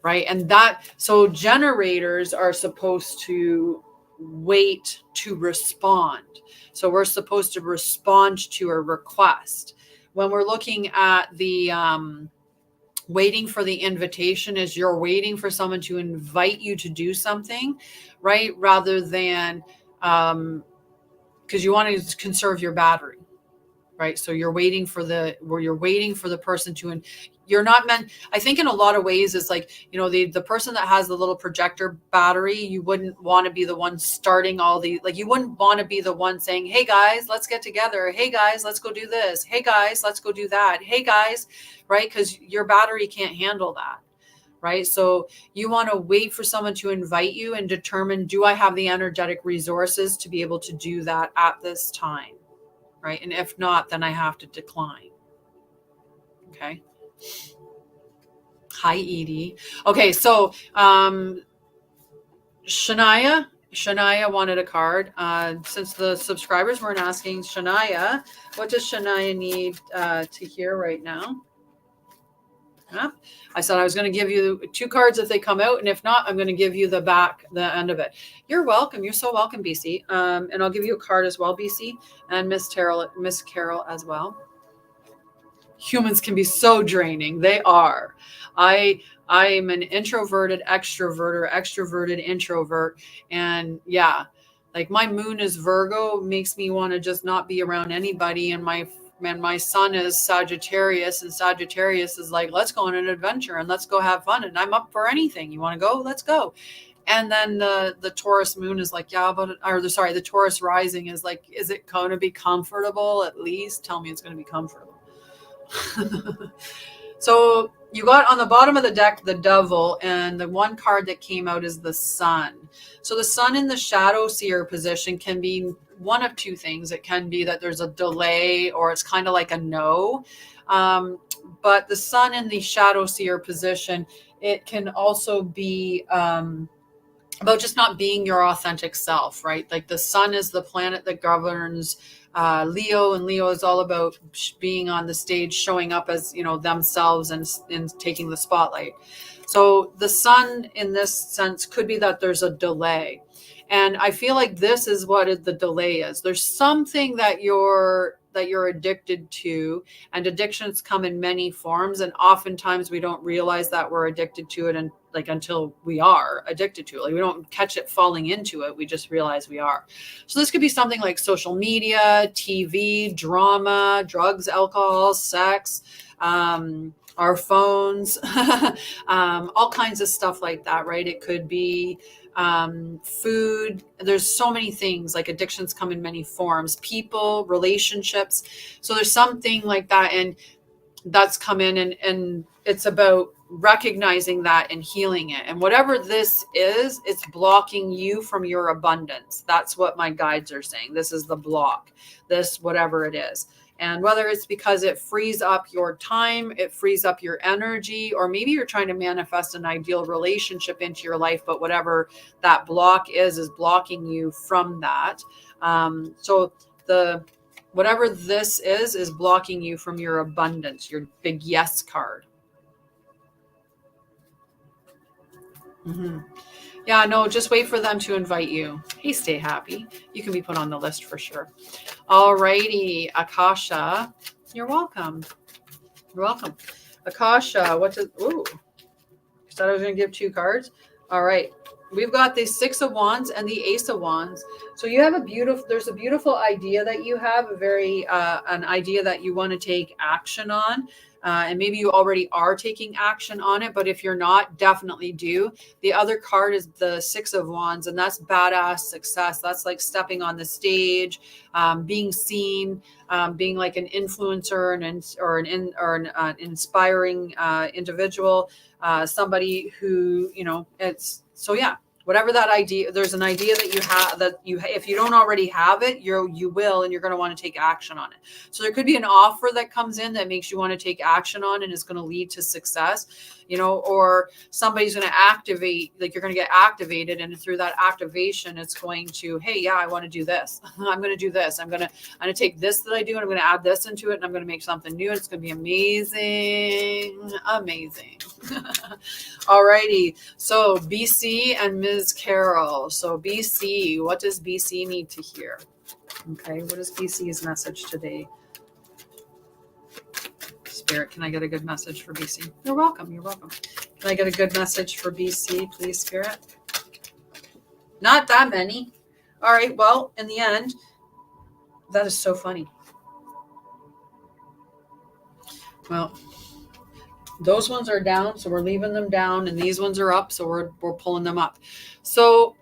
right? And so generators are supposed to wait to respond. So we're supposed to respond to a request. When we're looking at the waiting for the invitation, is you're waiting for someone to invite you to do something, right? Rather than because you want to conserve your battery, right? So you're waiting for the person to, and you're not meant, I think in a lot of ways, it's like, the person that has the little projector battery, you wouldn't want to be the one starting all the, like, you wouldn't want to be the one saying, hey guys, let's get together. Hey guys, let's go do this. Hey guys, let's go do that. Hey guys, right? Because your battery can't handle that. Right. So you want to wait for someone to invite you and determine, do I have the energetic resources to be able to do that at this time? Right. And if not, then I have to decline. Okay. Hi, Edie. Okay. So, Shania wanted a card. Since the subscribers weren't asking Shania, what does Shania need to hear right now? Yeah. I said I was going to give you 2 cards if they come out, and if not, I'm going to give you the end of it. You're welcome. You're so welcome, BC. And I'll give you a card as well, BC, and Miss Carol as well. Humans can be so draining. They are. I'm an introverted extroverted introvert, and yeah, like my moon is Virgo, makes me want to just not be around anybody, and my son is Sagittarius, and Sagittarius is like, let's go on an adventure and let's go have fun, and I'm up for anything. You want to go? Let's go. And then the Taurus moon is like, yeah, but the Taurus rising is like, is it going to be comfortable? At least tell me it's going to be comfortable. So you got on the bottom of the deck the Devil, and the one card that came out is the Sun. So the Sun in the Shadow Seer position can be one of 2 things. It can be that there's a delay, or it's kind of like a no. But the Sun in the Shadow Seer position, it can also be about just not being your authentic self, right? Like the Sun is the planet that governs Leo, and Leo is all about being on the stage, showing up as, themselves and taking the spotlight. So the Sun in this sense could be that there's a delay. And I feel like this is what the delay is. There's something that you're addicted to, and addictions come in many forms. And oftentimes we don't realize that we're addicted to it, and until we are addicted to it. Like, we don't catch it falling into it. We just realize we are. So this could be something like social media, TV, drama, drugs, alcohol, sex, our phones, all kinds of stuff like that, right? It could be food. There's so many things. Like, addictions come in many forms, people, relationships. So there's something like that, and that's come in, and it's about recognizing that and healing it. And whatever this is, it's blocking you from your abundance. That's what my guides are saying. This is the block, this, whatever it is. And whether it's because it frees up your time, it frees up your energy, or maybe you're trying to manifest an ideal relationship into your life, but whatever that block is blocking you from that. So whatever this is blocking you from your abundance, your big yes card. Mm-hmm. Yeah, no, just wait for them to invite you. Hey, stay happy. You can be put on the list for sure. All righty, Akasha, you're welcome. You're welcome. Akasha, ooh, I thought I was going to give 2 cards. All right. We've got the 6 of Wands and the Ace of Wands. So you have there's a beautiful idea that you have, an idea that you want to take action on. And maybe you already are taking action on it, but if you're not, definitely do. The other card is the 6 of Wands, and that's badass success. That's like stepping on the stage, being seen, being like an influencer or an inspiring individual, somebody who, it's so, yeah. Whatever that idea, there's an idea that if you don't already have it, you will, and you're going to want to take action on it. So there could be an offer that comes in that makes you want to take action on, and is going to lead to success, or somebody's going to activate, like you're going to get activated, and through that activation, it's going to, hey, yeah, I want to do this. I'm going to do this. I'm going to take this that I do, and I'm going to add this into it, and I'm going to make something new. It's going to be amazing. Alrighty. So BC and Ms. Carol. So BC, what does BC need to hear? Okay. What is BC's message today? Spirit, can I get a good message for BC? You're welcome. You're welcome. Can I get a good message for BC, please, Spirit? Not that many. All right. Well, in the end, that is so funny. Well, those ones are down, so we're leaving them down, and these ones are up, so we're pulling them up. So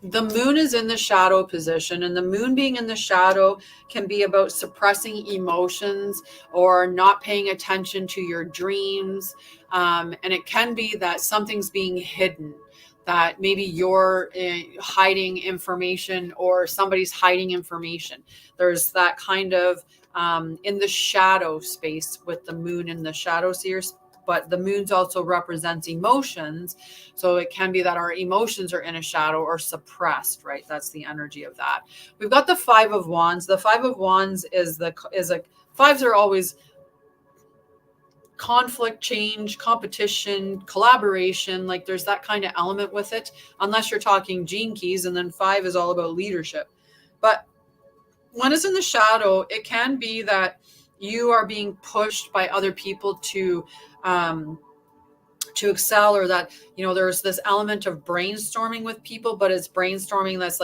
the moon is in the shadow position, and the moon being in the shadow can be about suppressing emotions or not paying attention to your dreams. And it can be that something's being hidden, that maybe you're hiding information or somebody's hiding information. There's that kind of in the shadow space with the moon in the shadow seer, but the moon's also represents emotions. So it can be that our emotions are in a shadow or suppressed, right? That's the energy of that. We've got the 5 of Wands. The 5 of Wands is a fives are always conflict, change, competition, collaboration. Like there's that kind of element with it, unless you're talking gene keys, and then 5 is all about leadership. But when it's in the shadow, it can be that you are being pushed by other people to excel, or that there's this element of brainstorming with people, but it's brainstorming that's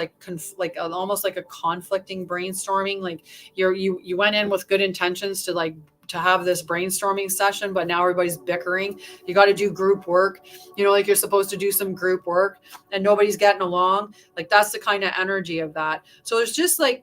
almost like a conflicting brainstorming. Like you went in with good intentions to have this brainstorming session, but now everybody's bickering. You got to do group work, like you're supposed to do some group work, and nobody's getting along. Like that's the kind of energy of that. So it's just like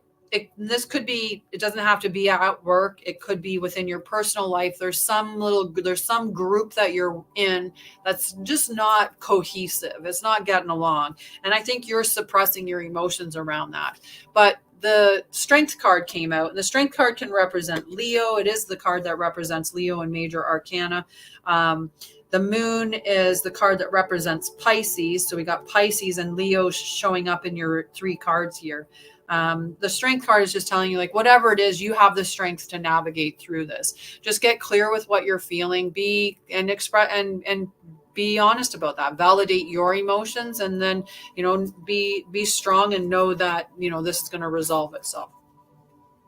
this could be, it doesn't have to be at work. It could be within your personal life. There's some group that you're in that's just not cohesive. It's not getting along. And I think you're suppressing your emotions around that. But the Strength card came out, and the Strength card can represent Leo. It is the card that represents Leo in major arcana. The moon is the card that represents Pisces. So we got Pisces and Leo showing up in your 3 cards here. The Strength card is just telling you, like, whatever it is, you have the strength to navigate through this. Just get clear with what you're feeling, express and be honest about that. Validate your emotions, and then be strong and know that this is going to resolve itself.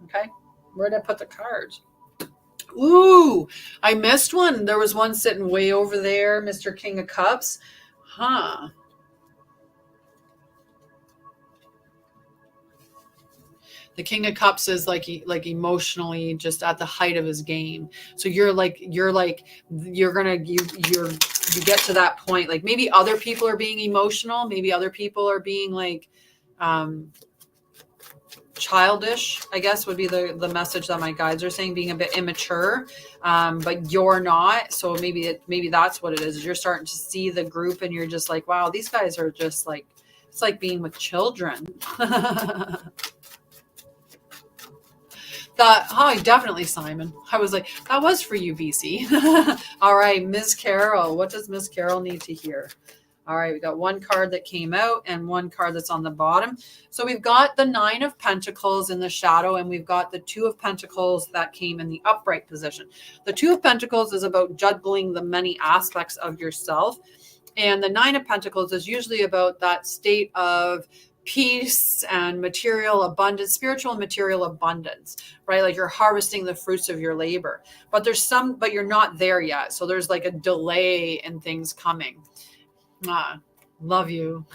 Okay, where did I put the cards? Ooh, I missed one. There was one sitting way over there, Mr. King of Cups. Huh. The King of Cups is like emotionally just at the height of his game. So you get to that point. Like maybe other people are being emotional. Maybe other people are being like childish, I guess would be the message that my guides are saying, being a bit immature, but you're not. So maybe that's what it is. You're starting to see the group, and you're just like, wow, these guys are just like, it's like being with children. Hi, definitely, Simon. I was like, that was for you, BC. All right, Ms. Carol. What does Ms. Carol need to hear? All right, we got one card that came out and one card that's on the bottom. So we've got the 9 of Pentacles in the shadow, and we've got the 2 of Pentacles that came in the upright position. The 2 of Pentacles is about juggling the many aspects of yourself. And the 9 of Pentacles is usually about that state of peace and material abundance, spiritual and material abundance, right? Like you're harvesting the fruits of your labor, but you're not there yet. So there's like a delay in things coming. Love you.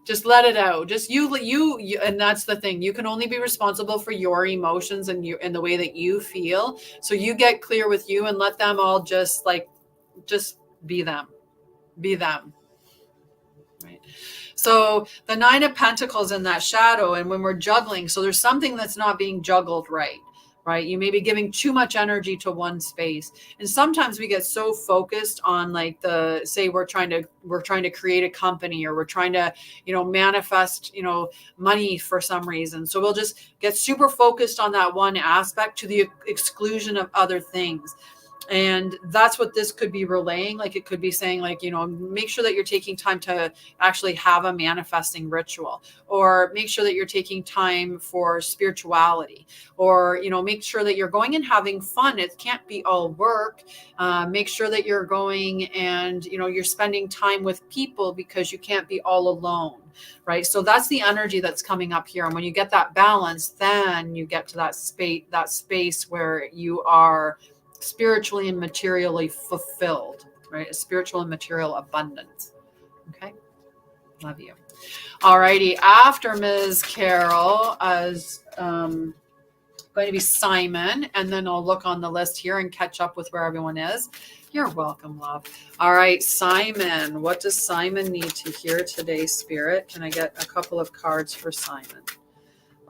Just let it out. Just you, and that's the thing. You can only be responsible for your emotions and the way that you feel. So you get clear with you and let them all just be them. Be them. Right. So the 9 of Pentacles in that shadow, and when we're juggling, so there's something that's not being juggled right. You may be giving too much energy to one space. And sometimes we get so focused on like we're trying to create a company, or we're trying to, manifest, money for some reason. So we'll just get super focused on that one aspect to the exclusion of other things. And that's what this could be relaying. Like it could be saying, like, make sure that you're taking time to actually have a manifesting ritual, or make sure that you're taking time for spirituality, or, make sure that you're going and having fun. It can't be all work. Make sure that you're going and, you're spending time with people, because you can't be all alone. Right. So that's the energy that's coming up here. And when you get that balance, then you get to that space where you are spiritually and materially fulfilled, right? A spiritual and material abundance. Okay. Love you. All righty. After Ms. Carol, as going to be Simon, and then I'll look on the list here and catch up with where everyone is. You're welcome, love. All right, Simon. What does Simon need to hear today, Spirit? Can I get a couple of cards for Simon?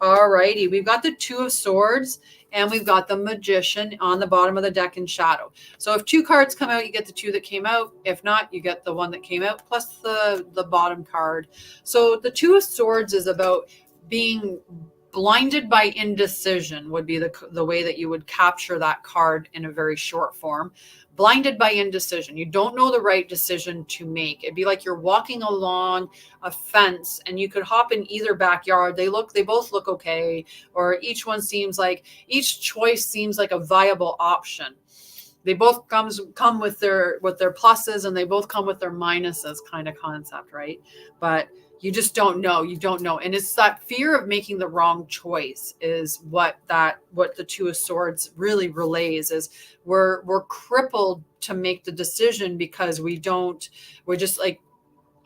All righty. We've got the Two of Swords and we've got the Magician on the bottom of the deck in shadow. So if 2 cards come out, you get the 2 that came out. If not, you get the 1 that came out plus the bottom card. So the Two of Swords is about being blinded by indecision would be the way that you would capture that card in a very short form. Blinded by indecision. You don't know the right decision to make. It'd be like you're walking along a fence and you could hop in either backyard. They both look okay, or each choice seems like a viable option. They both come with their pluses and they both come with their minuses kind of concept, right? But you just don't know. You don't know. And it's that fear of making the wrong choice is what the Two of Swords really relays is we're crippled to make the decision because we're just like,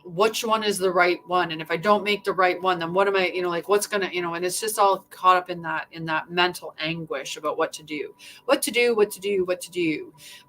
which one is the right one? And if I don't make the right one, then what am I, what's going to, and it's just all caught up in that mental anguish about what to do.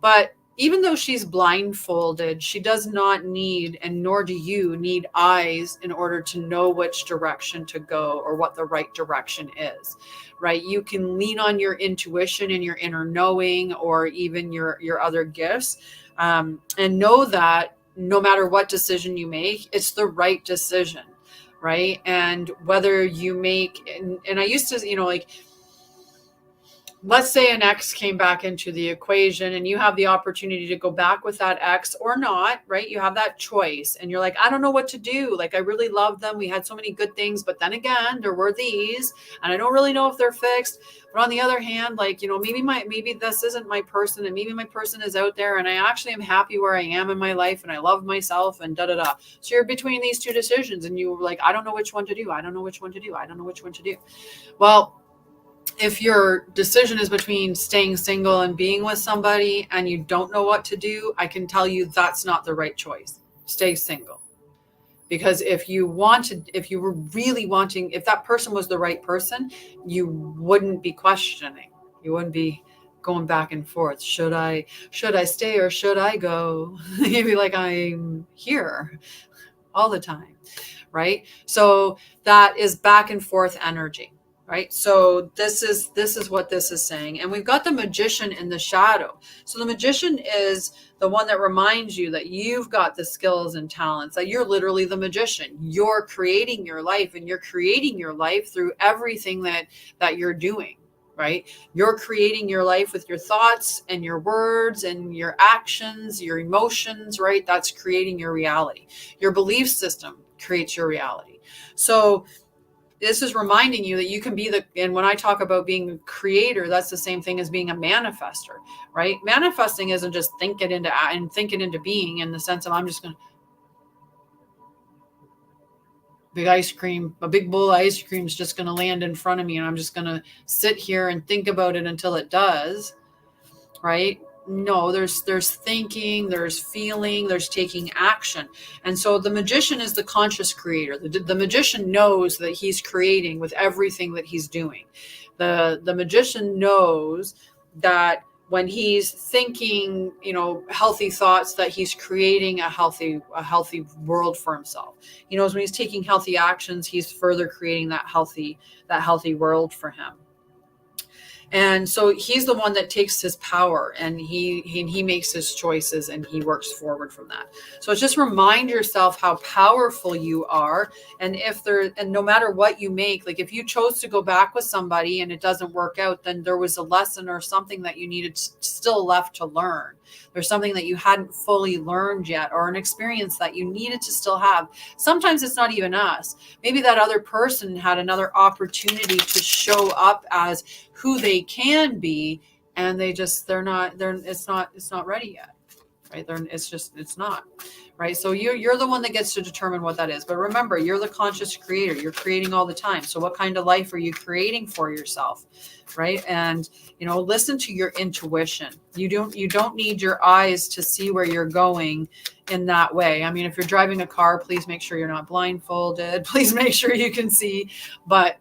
But even though she's blindfolded, she does not need, and nor do you need, eyes in order to know which direction to go or what the right direction is, right? You can lean on your intuition and your inner knowing, or even your other gifts, and know that no matter what decision you make, it's the right decision, right? And whether you make, and I used to, let's say an ex came back into the equation and you have the opportunity to go back with that ex or not, right? You have that choice and you're like, I don't know what to do. Like, I really love them. We had so many good things, but then again, there were these, and I don't really know if they're fixed. But on the other hand, maybe this isn't my person, and maybe my person is out there and I actually am happy where I am in my life and I love myself and da-da-da. So you're between these 2 decisions and you're like, I don't know which one to do. I don't know which one to do. I don't know which one to do. Well, if your decision is between staying single and being with somebody and you don't know what to do, I can tell you that's not the right choice. Stay single. Because if you were really wanting, if that person was the right person, you wouldn't be questioning. You wouldn't be going back and forth. Should I stay or should I go? You'd be like, I'm here all the time, right? So that is back and forth energy. Right. So this is what this is saying. And we've got the Magician in the shadow. So the Magician is the one that reminds you that you've got the skills and talents, that you're literally the magician. You're creating your life, and you're creating your life through everything that you're doing. Right. You're creating your life with your thoughts and your words and your actions, your emotions. Right. That's creating your reality. Your belief system creates your reality. So this is reminding you that you can be and when I talk about being a creator, that's the same thing as being a manifester, right? Manifesting isn't just think it into being in the sense of I'm just going to a big bowl of ice cream is just going to land in front of me and I'm just going to sit here and think about it until it does, right? No, there's thinking, there's feeling, there's taking action. And so the Magician is the conscious creator. The Magician knows that he's creating with everything that he's doing. The Magician knows that when he's thinking, healthy thoughts, that he's creating a healthy world for himself. He knows when he's taking healthy actions, he's further creating that healthy world for him. And so he's the one that takes his power and he makes his choices and he works forward from that. So just remind yourself how powerful you are. And no matter what you make, like if you chose to go back with somebody and it doesn't work out, then there was a lesson or something that you needed still left to learn. There's something that you hadn't fully learned yet, or an experience that you needed to still have. Sometimes it's not even us. Maybe that other person had another opportunity to show up as who they can be, and it's not ready yet, right? It's not, right? So you're the one that gets to determine what that is. But remember, you're the conscious creator. You're creating all the time. So what kind of life are you creating for yourself, right? And listen to your intuition. You don't need your eyes to see where you're going in that way. I mean, if you're driving a car, please make sure you're not blindfolded. Please make sure you can see, but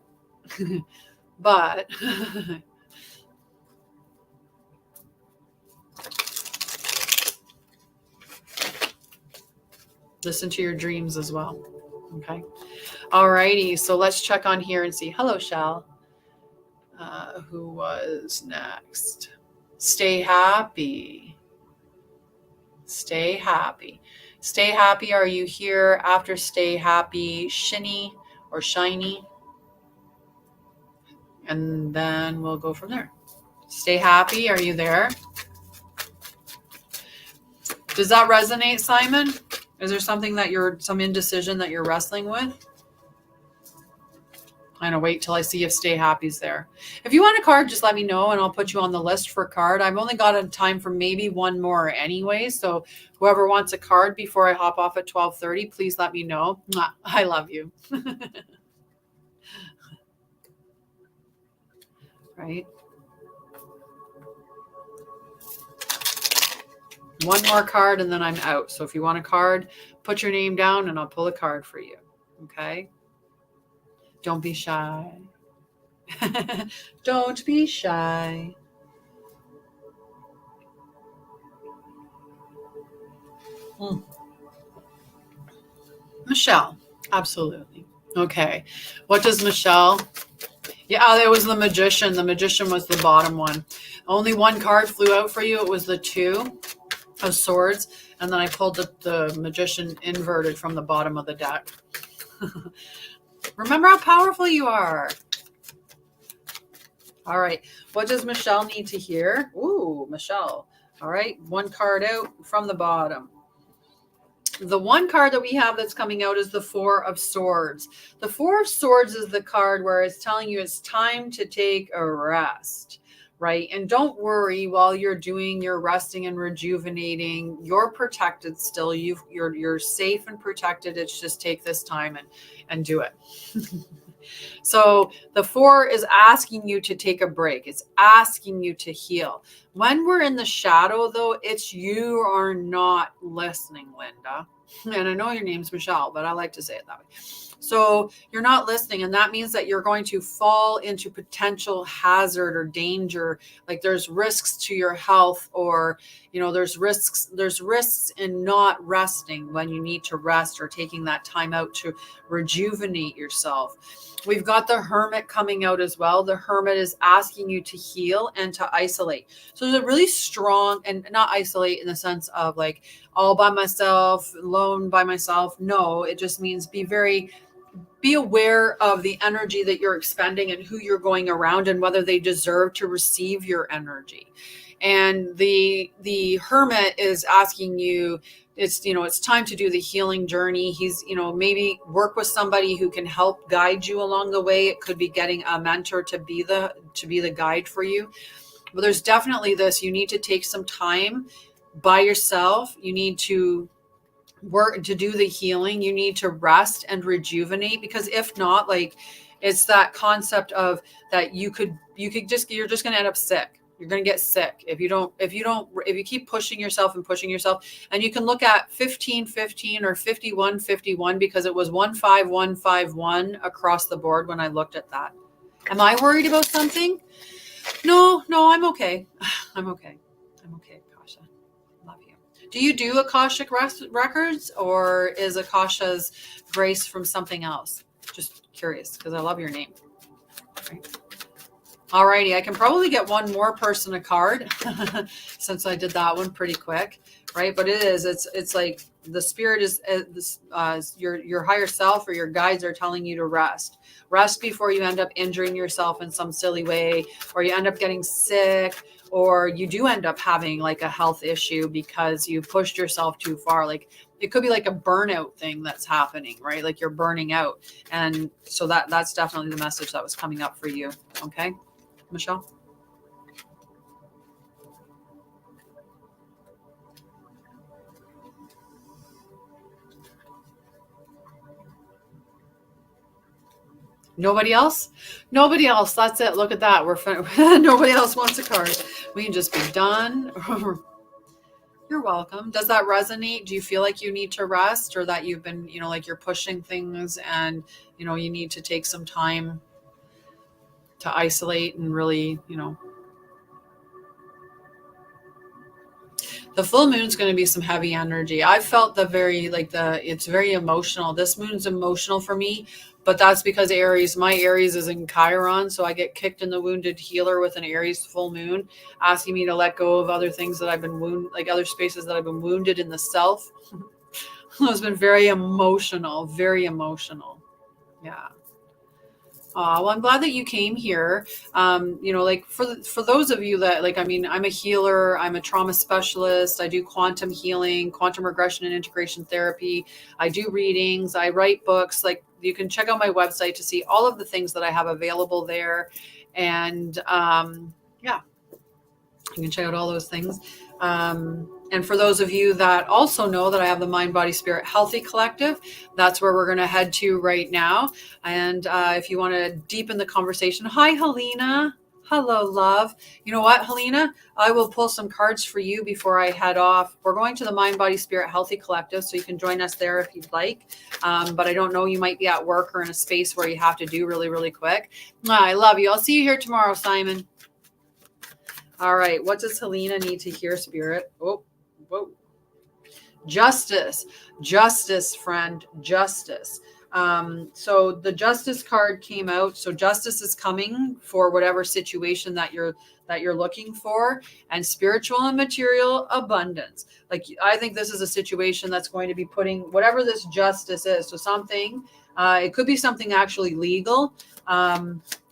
Listen to your dreams as well. Okay. All righty. So let's check on here and see. Hello, Shell. Who was next? Stay happy. Stay happy. Stay happy. Are you here after stay happy, Shinny or Shiny? And then we'll go from there. Stay happy. Are you there? Does that resonate, Simon? Is there something that some indecision that you're wrestling with? I'm gonna wait till I see if Stay Happy's there. If you want a card, just let me know and I'll put you on the list for a card. I've only got a time for maybe one more anyway. So whoever wants a card before I hop off at 12:30, please let me know. Mwah. I love you. Right? One more card and then I'm out. So if you want a card, put your name down and I'll pull a card for you. Okay? Don't be shy. Don't be shy. Michelle. Absolutely. Okay. What does Michelle? Yeah, it was the Magician. The Magician was the bottom one. Only one card flew out for you. It was the 2 of Swords. And then I pulled the Magician inverted from the bottom of the deck. Remember how powerful you are. All right. What does Michelle need to hear? Ooh, Michelle. All right. One card out from the bottom. The one card that we have that's coming out is the 4 of Swords. The 4 of Swords is the card where it's telling you it's time to take a rest, right? And don't worry while you're doing your resting and rejuvenating. You're protected still. You're safe and protected. It's just take this time and do it. So the 4 is asking you to take a break. It's asking you to heal. When we're in the shadow, though, it's you are not listening, Linda. And I know your name's Michelle, but I like to say it that way. So you're not listening, and that means that you're going to fall into potential hazard or danger. Like there's risks to your health, or there's risks in not resting when you need to rest, or taking that time out to rejuvenate yourself. We've got the Hermit coming out as well. The Hermit is asking you to heal and to isolate. So there's a really strong, and not isolate in the sense of like all by myself, alone by myself. No, it just means be aware of the energy that you're expending and who you're going around and whether they deserve to receive your energy. And the Hermit is asking you, it's time to do the healing journey. He's, maybe work with somebody who can help guide you along the way. It could be getting a mentor to be the guide for you. But there's definitely this, you need to take some time by yourself. You need to work to do the healing. You need to rest and rejuvenate, because if not, like it's that concept of that you're just going to end up sick. You're going to get sick if you keep pushing yourself, and you can look at 1515 or 5151 because it was 15151 across the board when I looked at that. Am I worried about something? No, I'm okay. I'm okay, Kasha. Love you. Do you do Akashic records, or is Akasha's grace from something else? Just curious, because I love your name. Right. Alrighty, I can probably get one more person a card since I did that one pretty quick, right? But it's like the spirit is your higher self or your guides are telling you to rest before you end up injuring yourself in some silly way, or you end up getting sick, or you do end up having like a health issue because you pushed yourself too far. Like it could be like a burnout thing that's happening, right? Like you're burning out. And so that's definitely the message that was coming up for you. Okay, Michelle? Nobody else? Nobody else. That's it. Look at that. We're nobody else wants a card. We can just be done. You're welcome. Does that resonate? Do you feel like you need to rest, or that you've been, like you're pushing things and, you need to take some time to isolate and really, The full moon's going to be some heavy energy. I felt it's very emotional. This moon's emotional for me, but that's because my Aries is in Chiron. So I get kicked in the wounded healer with an Aries full moon, asking me to let go of other things that I've been other spaces that I've been wounded in the self. It's been very emotional, very emotional. Yeah. Well, I'm glad that you came here. For those of you that I'm a healer, I'm a trauma specialist. I do quantum healing, quantum regression and integration therapy. I do readings. I write books. Like, you can check out my website to see all of the things that I have available there. And yeah, you can check out all those things. And for those of you that also know that I have the Mind, Body, Spirit Healthy Collective, that's where we're going to head to right now. And if you want to deepen the conversation, hi, Helena. Hello, love. You know what, Helena? I will pull some cards for you before I head off. We're going to the Mind, Body, Spirit Healthy Collective, so you can join us there if you'd like. But I don't know, you might be at work or in a space where you have to do really, really quick. I love you. I'll see you here tomorrow, Simon. All right. What does Helena need to hear, Spirit? Oh, whoa. Justice, friend, justice. So the justice card came out. So justice is coming for whatever situation that you're looking for, and spiritual and material abundance. Like, I think this is a situation that's going to be putting whatever this justice is. So something, it could be something actually legal.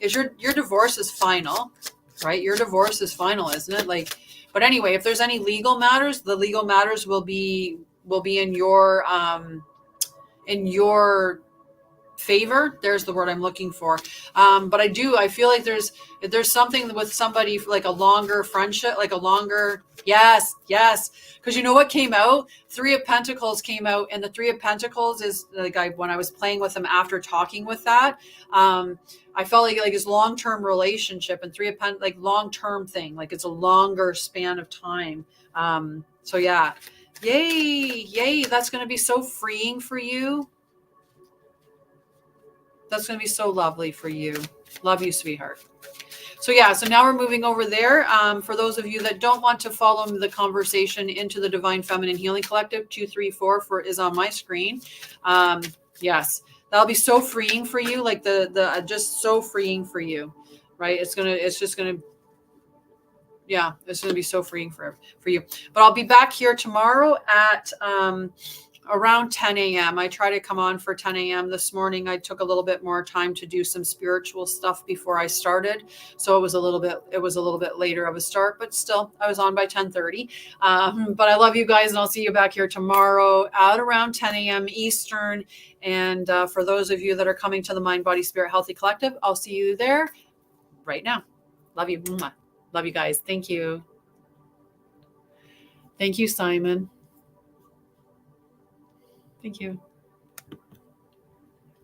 Is your divorce is final, right? Your divorce is final, isn't it? But anyway, if there's any legal matters, the legal matters will be in your favor. There's the word I'm looking for. But I feel like there's something with somebody, like a longer friendship, like a longer, yes. Because you know what came out? 3 of Pentacles came out, and the 3 of Pentacles is when I was playing with them after talking with that, I felt like it's long-term relationship, and 3 of Pentacles, long-term thing, it's a longer span of time. So yeah, yay. That's going to be so freeing for you. That's going to be so lovely for you. Love you, sweetheart. So yeah, so now we're moving over there. For those of you that don't want to follow the conversation into the Divine Feminine Healing Collective, 234 is on my screen. Yes, that'll be so freeing for you. Just so freeing for you, right? It's going to be so freeing for you. But I'll be back here tomorrow at around 10 a.m. I try to come on for 10 a.m. This morning. I took a little bit more time to do some spiritual stuff before I started. So it was a little bit later of a start, but still I was on by 10:30. But I love you guys, and I'll see you back here tomorrow at around 10 a.m. Eastern. And for those of you that are coming to the Mind, Body, Spirit Healthy Collective, I'll see you there right now. Love you. Mwah. Love you guys. Thank you. Thank you, Simon. Thank you.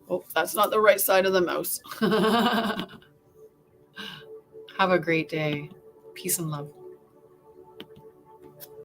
Oh, that's not the right side of the mouse. Have a great day. Peace and love.